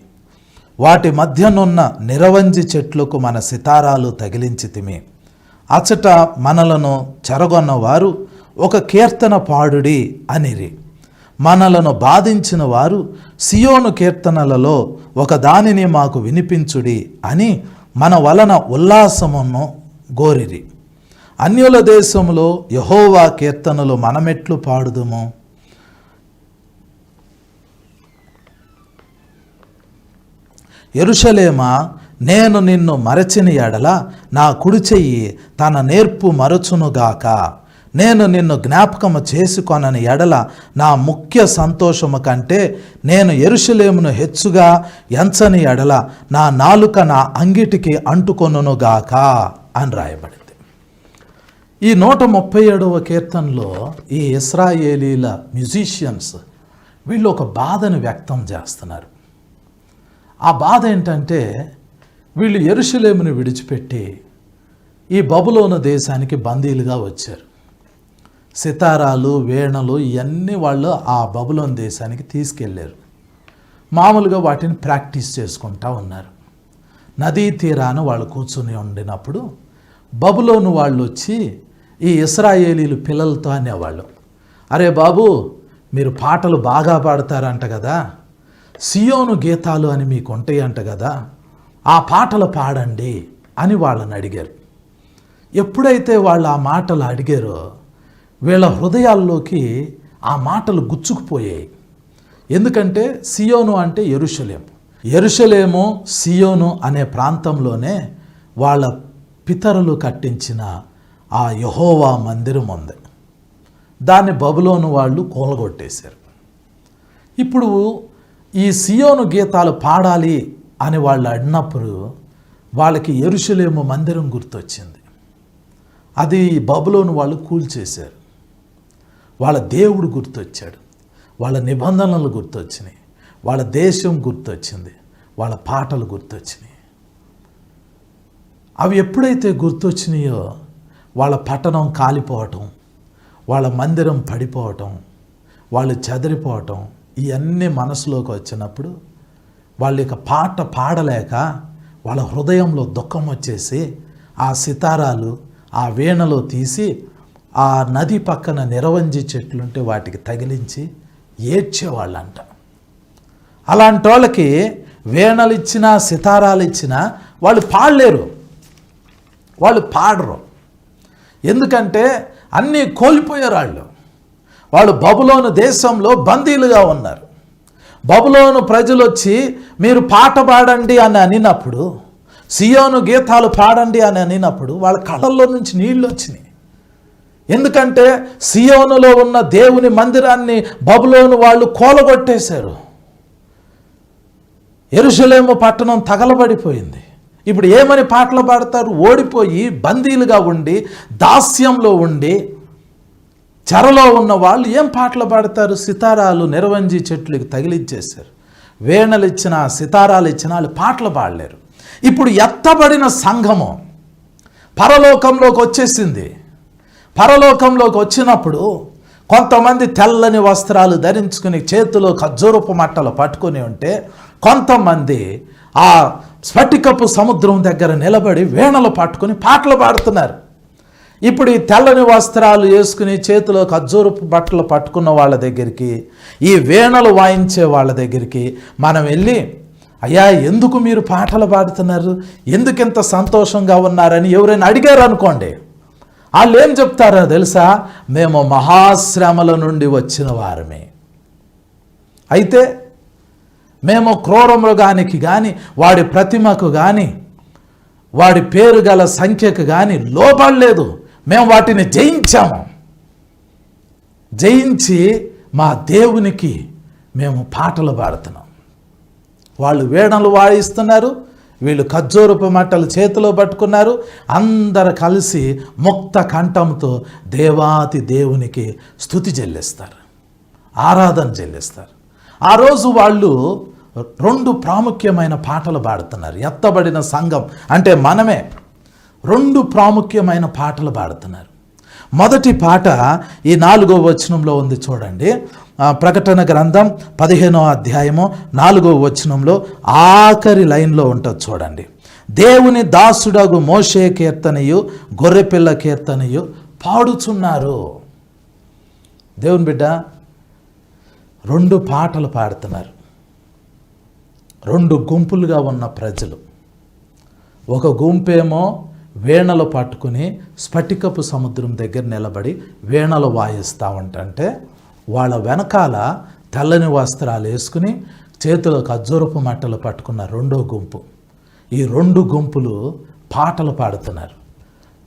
వాటి మధ్యనున్న నిరవంజి చెట్లకు మన సితారాలు తగిలించితిమి. అచట మనలను చెరగొన్న వారు ఒక కీర్తన పాడుడి అనిరి. మనలను బాధించిన వారు సియోను కీర్తనలలో ఒక దానిని మాకు వినిపించుడి అని మన వలన ఉల్లాసమును గోరిరి. అన్యుల దేశంలో యెహోవా కీర్తనలు మనమెట్లు పాడుదుము? యెరూషలేమా, నేను నిన్ను మరచిన ఎడల నా కుడి చెయ్యి తన నేర్పు మరచునుగాక. నేను నిన్ను జ్ఞాపకము చేసుకొనని ఎడల నా ముఖ్య సంతోషము కంటే నేను యెరూషలేమును హెచ్చుగా ఎంచని ఎడల నా నాలుక నా అంగిటికి అంటుకొనుగాక అని రాయబడింది. ఈ 137వ కీర్తనలో ఈ ఇశ్రాయేలీల మ్యూజిషియన్స్ వీళ్ళు ఒక బాధను వ్యక్తం చేస్తున్నారు. ఆ బాధ ఏంటంటే వీళ్ళు యెరూషలేమును విడిచిపెట్టి ఈ బబులోను దేశానికి బందీలుగా వచ్చారు. సితారాలు, వీణలు ఇవన్నీ వాళ్ళు ఆ బబులోను దేశానికి తీసుకెళ్ళారు. మామూలుగా వాటిని ప్రాక్టీస్ చేసుకుంటూ ఉన్నారు. నదీ తీరాన వాళ్ళు కూర్చుని ఉండినప్పుడు బబులోను వాళ్ళు వచ్చి ఈ ఇశ్రాయేలీలు పిల్లలతో అనేవాళ్ళు, అరే బాబు, మీరు పాటలు బాగా పాడతారంట కదా, సియోను గీతాలు అని మీకు ఉంటాయి అంట కదా, ఆ పాటలు పాడండి అని వాళ్ళని అడిగారు. ఎప్పుడైతే వాళ్ళు ఆ మాటలు అడిగారో వీళ్ళ హృదయాల్లోకి ఆ మాటలు గుచ్చుకుపోయాయి. ఎందుకంటే సియోను అంటే యెరూషలేము. యెరూషలేము సియోను అనే ప్రాంతంలోనే వాళ్ళ పితరులు కట్టించిన ఆ యెహోవా మందిరం ఉంది. దాన్ని బబులోను వాళ్ళు కూలగొట్టేశారు. ఇప్పుడు ఈ సియోను గీతాలు పాడాలి అని వాళ్ళు అడినప్పుడు వాళ్ళకి యెరూషలేము మందిరం గుర్తొచ్చింది. అది బబులోను వాళ్ళు కూల్చేశారు. వాళ్ళ దేవుడు గుర్తొచ్చాడు, వాళ్ళ నిబంధనలు గుర్తొచ్చినాయి, వాళ్ళ దేశం గుర్తొచ్చింది, వాళ్ళ పాటలు గుర్తొచ్చినాయి. అవి ఎప్పుడైతే గుర్తొచ్చినాయో వాళ్ళ పట్టణం కాలిపోవటం, వాళ్ళ మందిరం పడిపోవటం, వాళ్ళు చెదిరిపోవటం ఇవన్నీ మనసులోకి వచ్చినప్పుడు వాళ్ళు ఇక పాట పాడలేక వాళ్ళ హృదయంలో దుఃఖం వచ్చేసి ఆ సితారాలు, ఆ వీణలో తీసి ఆ నది పక్కన నిరవంజి చెట్లుంటే వాటికి తగిలించి ఏడ్చేవాళ్ళంట. అలాంటి వాళ్ళకి వీణలు ఇచ్చినా సితారాలు ఇచ్చినా వాళ్ళు పాడలేరు, వాళ్ళు పాడరు. ఎందుకంటే అన్నీ కోల్పోయారు. వాళ్ళు బబులోను దేశంలో బందీలుగా ఉన్నారు. బబులోను ప్రజలు వచ్చి మీరు పాట పాడండి అని అనినప్పుడు, సియోను గీతాలు పాడండి అని అనినప్పుడు వాళ్ళ కళ్ళల్లో నుంచి నీళ్ళు వచ్చినాయి. ఎందుకంటే సియోనులో ఉన్న దేవుని మందిరాన్ని బబులోను వాళ్ళు కూలగొట్టేశారు. యెరూషలేము పట్టణం తగలబడిపోయింది. ఇప్పుడు ఏమని పాటలు పాడతారు? ఓడిపోయి బందీలుగా ఉండి దాస్యంలో ఉండి చెరలో ఉన్న వాళ్ళు ఏం పాటలు పాడతారు? సితారాలు నిరవంజి చెట్లకి తగిలించేశారు. వీణలు ఇచ్చిన, సితారాలు ఇచ్చిన వాళ్ళు పాటలు పాడలేరు. ఇప్పుడు ఎత్తబడిన సంఘము పరలోకంలోకి వచ్చేసింది. పరలోకంలోకి వచ్చినప్పుడు కొంతమంది తెల్లని వస్త్రాలు ధరించుకుని చేతిలో ఖర్జూరపు మట్టలు పట్టుకొని ఉంటే, కొంతమంది ఆ స్ఫటికపు సముద్రం దగ్గర నిలబడి వీణలు పట్టుకుని పాటలు పాడుతున్నారు. ఇప్పుడు ఈ తెల్లని వస్త్రాలు వేసుకుని చేతిలో ఖర్జూరపు బట్టలు పట్టుకున్న వాళ్ళ దగ్గరికి, ఈ వీణలు వాయించే వాళ్ళ దగ్గరికి మనం వెళ్ళి, అయ్యా ఎందుకు మీరు పాటలు పాడుతున్నారు, ఎందుకు ఇంత సంతోషంగా ఉన్నారని ఎవరైనా అడిగారు అనుకోండి, వాళ్ళు ఏం చెప్తారో తెలుసా? మేము మహాశ్రమల నుండి వచ్చిన వారమే. అయితే మేము క్రూర మృగానికి కానీ, వాడి ప్రతిమకు కానీ, వాడి పేరు గల సంఖ్యకు కానీ లోబడలేదు, మేము వాటిని జయించాము. జయించి మా దేవునికి మేము పాటలు పాడుతున్నాం. వాళ్ళు వీణలు వాయిస్తున్నారు, వీళ్ళు ఖర్జూరపు మట్టలు చేతిలో పట్టుకున్నారు. అందరు కలిసి ముక్త కంఠంతో దేవాతి దేవునికి స్తుతి చెల్లిస్తారు, ఆరాధన చెల్లిస్తారు. ఆ రోజు వాళ్ళు 2 ప్రాముఖ్యమైన పాటలు పాడుతున్నారు. ఎత్తబడిన సంఘం అంటే మనమే 2 ప్రాముఖ్యమైన పాటలు పాడుతున్నారు. మొదటి పాట ఈ 4వ వచనంలో ఉంది చూడండి. ప్రకటన గ్రంథం 15వ అధ్యాయము 4వ వచనంలో ఆఖరి లైన్లో ఉంటుంది చూడండి. దేవుని దాసుడగు మోషే కీర్తనయు గొర్రెపిల్ల కీర్తనయు పాడుచున్నారు. దేవుని బిడ్డ 2 పాటలు పాడుతున్నారు. 2 గుంపులుగా ఉన్న ప్రజలు. ఒక గుంపేమో వీణలు పట్టుకుని స్ఫటికపు సముద్రం దగ్గర నిలబడి వీణలు వాయిస్తూ ఉంటే, వాళ్ళ వెనకాల తెల్లని వస్త్రాలు వేసుకుని చేతిలో ఖర్జూరపు మట్టలు పట్టుకున్న 2వ గుంపు. ఈ 2 గుంపులు పాటలు పాడుతున్నారు.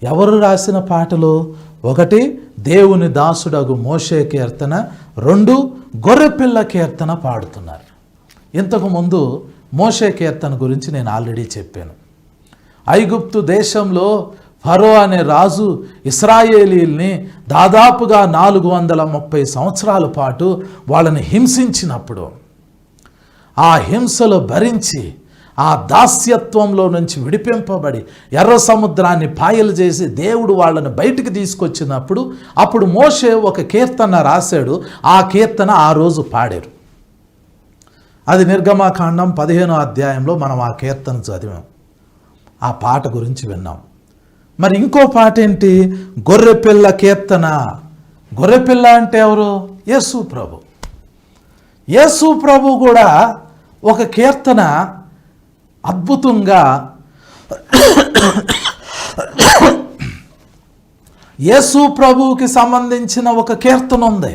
ఎవరు రాసిన పాటలు? 1 దేవుని దాసుడగు మోషే కీర్తన, 2 గొర్రెపిల్ల కీర్తన పాడుతున్నారు. ఇంతకుముందు మోషే కీర్తన గురించి నేను ఆల్రెడీ చెప్పాను. ఐగుప్తు దేశంలో ఫరో అనే రాజు ఇశ్రాయేలీల్ని దాదాపుగా 430 సంవత్సరాల పాటు వాళ్ళని హింసించినప్పుడు, ఆ హింసలు భరించి ఆ దాస్యత్వంలో నుంచి విడిపింపబడి ఎర్ర సముద్రాన్ని పాయలు చేసి దేవుడు వాళ్ళని బయటికి తీసుకొచ్చినప్పుడు అప్పుడు మోషే ఒక కీర్తన రాశాడు. ఆ కీర్తన ఆ రోజు పాడారు. అది నిర్గమాకాండం 15వ అధ్యాయంలో మనం ఆ కీర్తన చదివాం. ఆ పాట గురించి విన్నాం. మరి ఇంకో పాట ఏంటి? గొర్రెపిల్ల కీర్తన. గొర్రెపిల్ల అంటే ఎవరు? యేసు ప్రభు. యేసు ప్రభు కూడా ఒక కీర్తన అద్భుతంగా యేసు ప్రభువుకి సంబంధించిన ఒక కీర్తన ఉంది.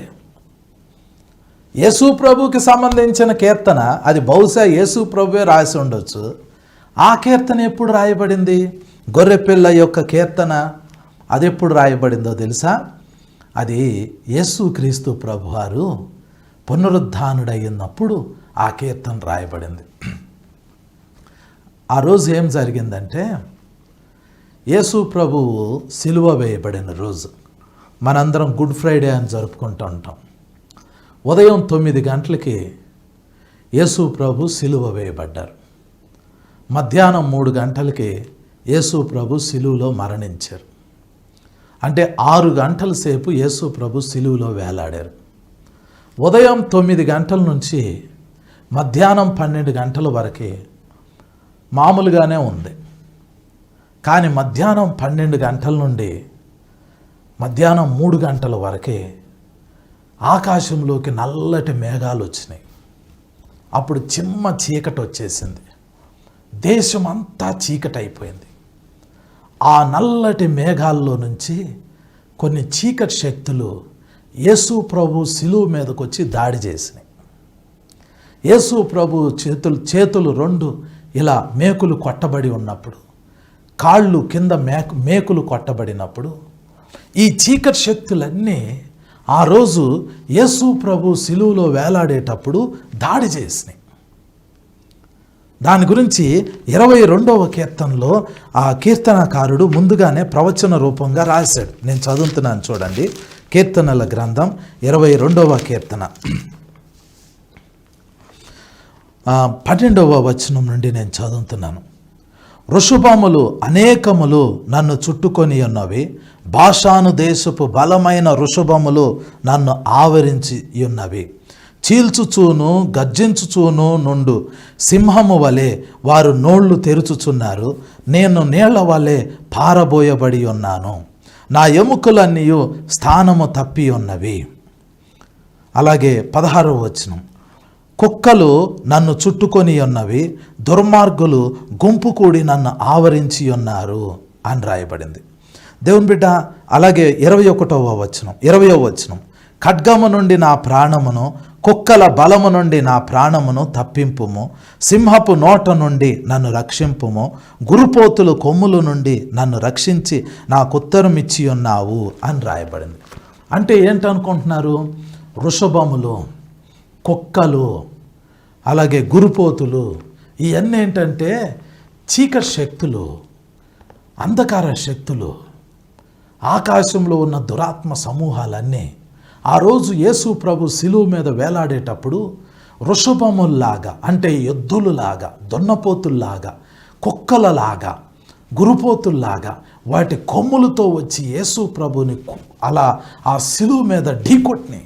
యేసు ప్రభువుకి సంబంధించిన కీర్తన అది బహుశా యేసు ప్రభువే రాసి ఉండొచ్చు. ఆ కీర్తన ఎప్పుడు రాయబడింది? గొర్రెపిల్ల యొక్క కీర్తన అది ఎప్పుడు రాయబడిందో తెలుసా? అది యేసుక్రీస్తు ప్రభువారు పునరుద్ధానుడయ్యినప్పుడు ఆ కీర్తన రాయబడింది. ఆ రోజు ఏం జరిగిందంటే, యేసు ప్రభువు సిలువ వేయబడిన రోజు. మనందరం గుడ్ ఫ్రైడే అని జరుపుకుంటూ ఉంటాం. ఉదయం 9 గంటలకి యేసు ప్రభు సిలువ వేయబడ్డారు. మధ్యాహ్నం 3 గంటలకి యేసు ప్రభు సిలువలో మరణించారు. అంటే 6 గంటల సేపు యేసు ప్రభు సిలువలో వేలాడారు. ఉదయం 9 గంటల నుంచి మధ్యాహ్నం 12 గంటల వరకు మామూలుగానే ఉంది. కానీ మధ్యాహ్నం 12 గంటల నుండి మధ్యాహ్నం 3 గంటల వరకే ఆకాశంలోకి నల్లటి మేఘాలు వచ్చినాయి. అప్పుడు చిమ్మ చీకటి వచ్చేసింది. దేశం అంతా చీకటి అయిపోయింది. ఆ నల్లటి మేఘాల్లో నుంచి కొన్ని చీకటి శక్తులు యేసు ప్రభు సిలువ మీదకి వచ్చి దాడి చేసినాయి. యేసు ప్రభు చేతులు 2 ఇలా మేకులు కొట్టబడి ఉన్నప్పుడు, కాళ్ళు కింద మేకులు కొట్టబడినప్పుడు ఈ చీకటి శక్తులన్నీ ఆ రోజు యేసు ప్రభు సిలువలో వేలాడేటప్పుడు దాడి చేసినాయి. దాని గురించి 22వ కీర్తనలో ఆ కీర్తనకారుడు ముందుగానే ప్రవచన రూపంగా రాశాడు. నేను చదువుతున్నాను చూడండి. కీర్తనల గ్రంథం 22వ కీర్తన 12వ వచనం నుండి నేను చదువుతున్నాను. వృషభములు అనేకములు నన్ను చుట్టుకొని ఉన్నవి, బాషాను దేశపు బలమైన వృషభములు నన్ను ఆవరించి ఉన్నవి. చీల్చుచూను గర్జించుచూను నుండు సింహము వలె వారు నోళ్లు తెరుచుచున్నారు. నేను నీళ్ల వలె పారబోయబడి ఉన్నాను, నా ఎముకలన్నీ స్థానము తప్పి ఉన్నవి. అలాగే 16వ వచనం, కుక్కలు నన్ను చుట్టుకొని ఉన్నవి, దుర్మార్గులు గుంపు కూడి నన్ను ఆవరించి ఉన్నారు అని రాయబడింది. దేవుని బిడ్డ, అలాగే 20వ వచనం, ఖడ్గము నుండి నా ప్రాణమును, కుక్కల బలము నుండి నా ప్రాణమును తప్పింపుము, సింహపు నోట నుండి నన్ను రక్షింపుము, గురుపోతుల కొమ్ముల నుండి నన్ను రక్షించి నాకు ఉత్తరం ఇచ్చి ఉన్నావు అని రాయబడింది. అంటే ఏంటనుకుంటున్నారు? వృషభములు, కుక్కలు, అలాగే గురుపోతులు, ఇవన్నీ ఏంటంటే చీకటి శక్తులు, అంధకార శక్తులు, ఆకాశంలో ఉన్న దురాత్మ సమూహాలన్నీ. ఆ రోజు యేసు ప్రభు శిలువ మీద వేలాడేటప్పుడు వృషభముల్లాగా, అంటే ఎద్దులులాగా, దున్నపోతుల్లాగా, కుక్కలలాగా, గురుపోతుల్లాగా వాటి కొమ్ములతో వచ్చి యేసు ప్రభుని అలా ఆ శిలువ మీద ఢీకొట్టిని.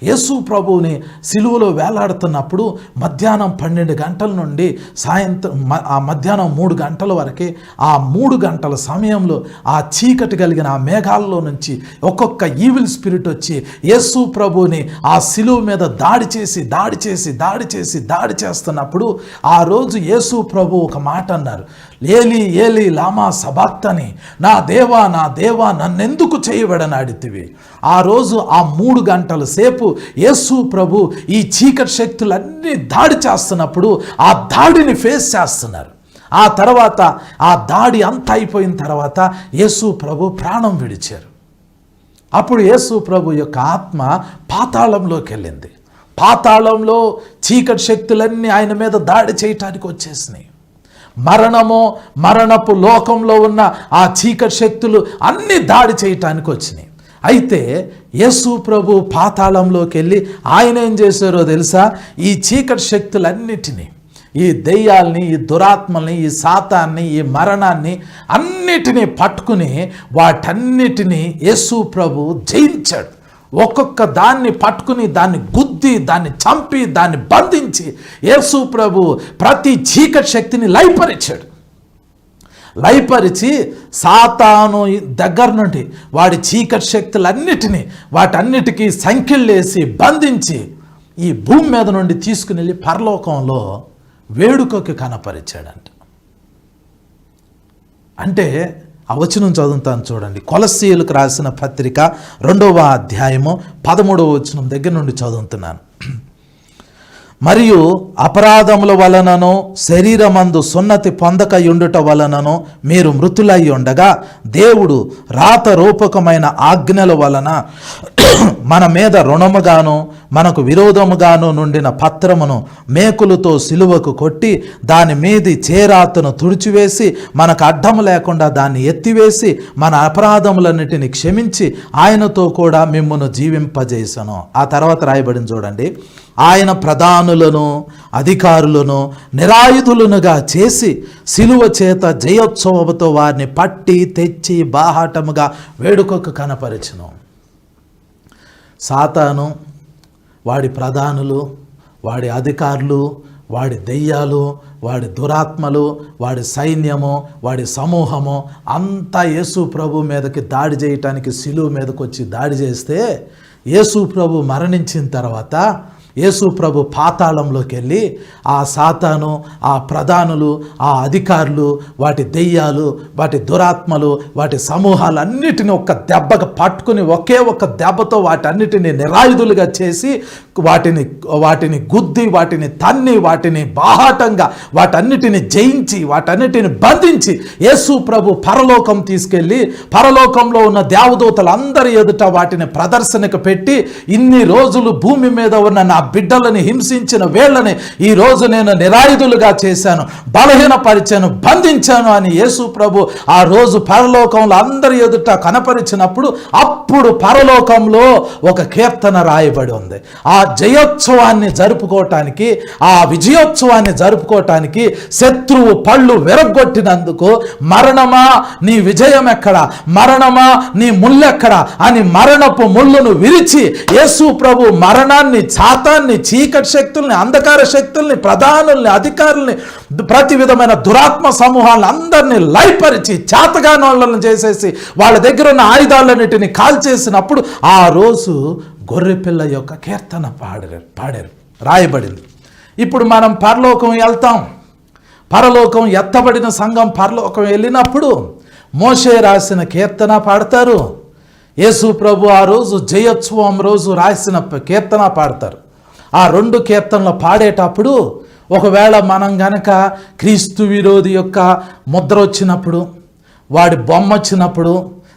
యేసు ప్రభువుని సిలువలో వేలాడుతున్నప్పుడు మధ్యాహ్నం 12 గంటల నుండి సాయంత్రం ఆ మధ్యాహ్నం 3 గంటల వరకే, ఆ 3 గంటల సమయంలో ఆ చీకటి కలిగిన ఆ మేఘాల్లో నుంచి ఒక్కొక్క ఈవిల్ స్పిరిట్ వచ్చి యేసు ప్రభువుని ఆ సిలువ మీద దాడి చేస్తున్నప్పుడు ఆ రోజు యేసు ప్రభు ఒక మాట అన్నారు, ఏలి ఏలి లామా సబాక్తని, నా దేవా నన్నెందుకు చేయబడనాడితివి. ఆ రోజు ఆ 3 గంటల సేపు యేసు ప్రభు ఈ చీకటి శక్తులన్నీ దాడి చేస్తున్నప్పుడు ఆ దాడిని ఫేస్ చేస్తున్నారు. ఆ తర్వాత ఆ దాడి అంతా అయిపోయిన తర్వాత యేసు ప్రభు ప్రాణం విడిచారు. అప్పుడు యేసు ప్రభు యొక్క ఆత్మ పాతాళంలోకి వెళ్ళింది. పాతాళంలో చీకటి శక్తులన్నీ ఆయన మీద దాడి చేయటానికి వచ్చేసినాయి. మరణపు లోకంలో ఉన్న ఆ చీకటి శక్తులు అన్నీ దాడి చేయటానికి వచ్చినాయి. అయితే యేసు ప్రభు పాతాళంలోకి వెళ్ళి ఆయన ఏం చేశారో తెలుసా? ఈ చీకటి శక్తులన్నిటినీ, ఈ దెయ్యాల్ని, ఈ దురాత్మల్ని, ఈ సాతాన్ని, ఈ మరణాన్ని అన్నిటినీ పట్టుకుని వాటన్నిటినీ యేసు ప్రభు జయించాడు. ఒక్కొక్క దాన్ని పట్టుకుని, దాన్ని గుద్ది, దాన్ని చంపి, దాన్ని బంధించి యేసు ప్రభు ప్రతి చీకటి శక్తిని లయపరిచి సాతాను దగ్గర నుండి వాడి చీకటి శక్తులన్నిటినీ వాటన్నిటికీ సంఖ్యలేసి బంధించి ఈ భూమి మీద నుండి తీసుకుని వెళ్ళి పరలోకంలో వేడుకకి కనపరిచాడంట. అంటే ఆ వచనం చదువుతాను చూడండి. కొలస్సీయులకు రాసిన పత్రిక 2వ అధ్యాయము 13వ వచనం దగ్గర నుండి చదువుతున్నాను. మరియు అపరాధముల వలనను శరీరమందు సున్నతి పొందకయుండుట వలనను మీరు మృతులై ఉండగా దేవుడు రాత రూపకమైన ఆజ్ఞల వలన మన మీద రుణముగాను మనకు విరోధముగాను నుండిన పత్రమును మేకులతో సిలువకు కొట్టి దాని మీది చేరాతను తుడిచివేసి మనకు అడ్డము లేకుండా దాన్ని ఎత్తివేసి మన అపరాధములన్నిటిని క్షమించి ఆయనతో కూడా మిమ్మును జీవింపజేసను. ఆ తర్వాత రాయబడింది చూడండి. ఆయన ప్రధానులను అధికారులను నిరాయుధులనుగా చేసి సిలువ చేత జయోత్సవముతో వారిని పట్టి తెచ్చి బాహాటముగా వేడుకకు కనపరచును. సాతాను, వాడి ప్రధానులు, వాడి అధికారులు, వాడి దెయ్యాలు, వాడి దురాత్మలు, వాడి సైన్యము, వాడి సమూహము అంతా యేసు ప్రభు మీదకి దాడి చేయటానికి సిలువ మీదకి వచ్చి దాడి చేస్తే యేసు ప్రభు మరణించిన తర్వాత యేసు ప్రభు పాతాళంలోకి వెళ్ళి ఆ సాతాను, ఆ ప్రధానులు, ఆ అధికారులు, వాటి దెయ్యాలు, వాటి దురాత్మలు, వాటి సమూహాలన్నిటిని ఒక్క దెబ్బగా పట్టుకుని ఒకే ఒక్క దెబ్బతో వాటన్నిటిని నిరాయుధులుగా చేసి వాటిని గుద్ది, వాటిని తన్ని, వాటిని బాహాటంగా వాటన్నిటిని జయించి, వాటన్నిటిని బంధించి యేసు ప్రభు పరలోకం తీసుకెళ్ళి పరలోకంలో ఉన్న దేవదూతలందరి ఎదుట వాటిని ప్రదర్శనకు పెట్టి, ఇన్ని రోజులు భూమి మీద ఉన్న నా బిడ్డలని హింసించిన వేళ్ళని ఈ రోజు నేను నిరాయుధులుగా చేశాను, బలహీనపరిచాను, బంధించాను అని యేసు ప్రభు ఆ రోజు పరలోకంలో అందరి ఎదుట కనపరిచినప్పుడు అప్పుడు పరలోకంలో ఒక కీర్తన రాయబడి ఉంది. ఆ జయోత్సవాన్ని జరుపుకోవటానికి, ఆ విజయోత్సవాన్ని జరుపుకోవటానికి శత్రువు పళ్ళు విరగొట్టినందుకు మరణమా నీ విజయం ఎక్కడా, మరణమా నీ ముళ్ళెక్కడా అని మరణపు ముళ్ళును విరిచి యేసు ప్రభు మరణాన్ని, సాతాన్ని, చీకటి శక్తుల్ని, అంధకార శక్తుల్ని, ప్రధానుల్ని, అధికారుల్ని, ప్రతి విధమైన దురాత్మ సమూహాలను అందరినీ లయపరిచి చేతగానోళ్ళను చేసేసి వాళ్ళ దగ్గర ఉన్న ఆయుధాలన్నిటిని కాల్చేసినప్పుడు ఆ రోజు గొర్రెపిల్ల యొక్క కీర్తన పాడారు, రాయబడింది. ఇప్పుడు మనం పరలోకం వెళ్తాం. పరలోకం ఎత్తబడిన సంఘం పరలోకం వెళ్ళినప్పుడు మోషే రాసిన కీర్తన పాడతారు. యేసు ప్రభు ఆ రోజు జయోత్సవం రోజు రాసిన కీర్తన పాడతారు. ఆ 2 కీర్తనలు పాడేటప్పుడు ఒకవేళ మనం గనక క్రీస్తు విరోధి యొక్క ముద్ర వచ్చినప్పుడు, వాడి బొమ్మ వచ్చినప్పుడు,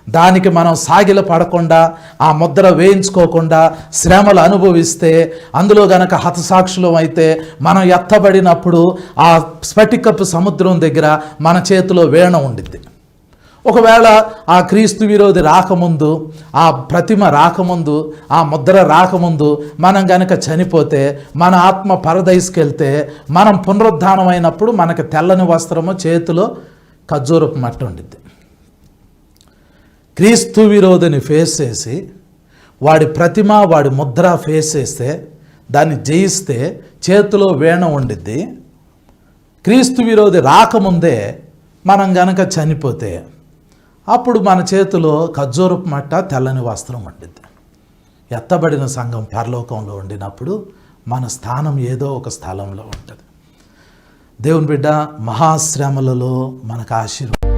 దానికి మనం సాగిల పడకుండా, ఆ ముద్ర వేయించుకోకుండా శ్రమలు అనుభవిస్తే, అందులో గనక హతసాక్షులం అయితే, మనం ఎత్తబడినప్పుడు ఆ స్ఫటికపు సముద్రం దగ్గర మన చేతిలో వీణ ఉండిద్ది. ఒకవేళ ఆ క్రీస్తు విరోధి రాకముందు, ఆ ప్రతిమ రాకముందు, ఆ ముద్ర రాకముందు మనం గనక చనిపోతే, మన ఆత్మ పరదైస్కి వెళ్తే, మనం పునరుద్ధానం అయినప్పుడు మనకి తెల్లని వస్త్రము, చేతిలో ఖర్జూరపు మట్టి ఉండిద్ది. క్రీస్తు విరోధిని ఫేస్ చేసి, వాడి ప్రతిమ, వాడి ముద్ర ఫేస్ చేస్తే, దాన్ని జయిస్తే చేతిలో వీణ ఉండిద్ది. క్రీస్తు విరోధి రాకముందే మనం గనక చనిపోతే, అప్పుడు మన చేతిలో ఖర్జూరపు మట్ట, తెల్లని వస్త్రం ఉండిద్ది. ఎత్తబడిన సంఘం పరలోకంలో ఉండినప్పుడు మన స్థానం ఏదో ఒక స్థలంలో ఉంటుంది. దేవుని బిడ్డ, మహాశ్రమలలో మనకు ఆశీర్వాదం.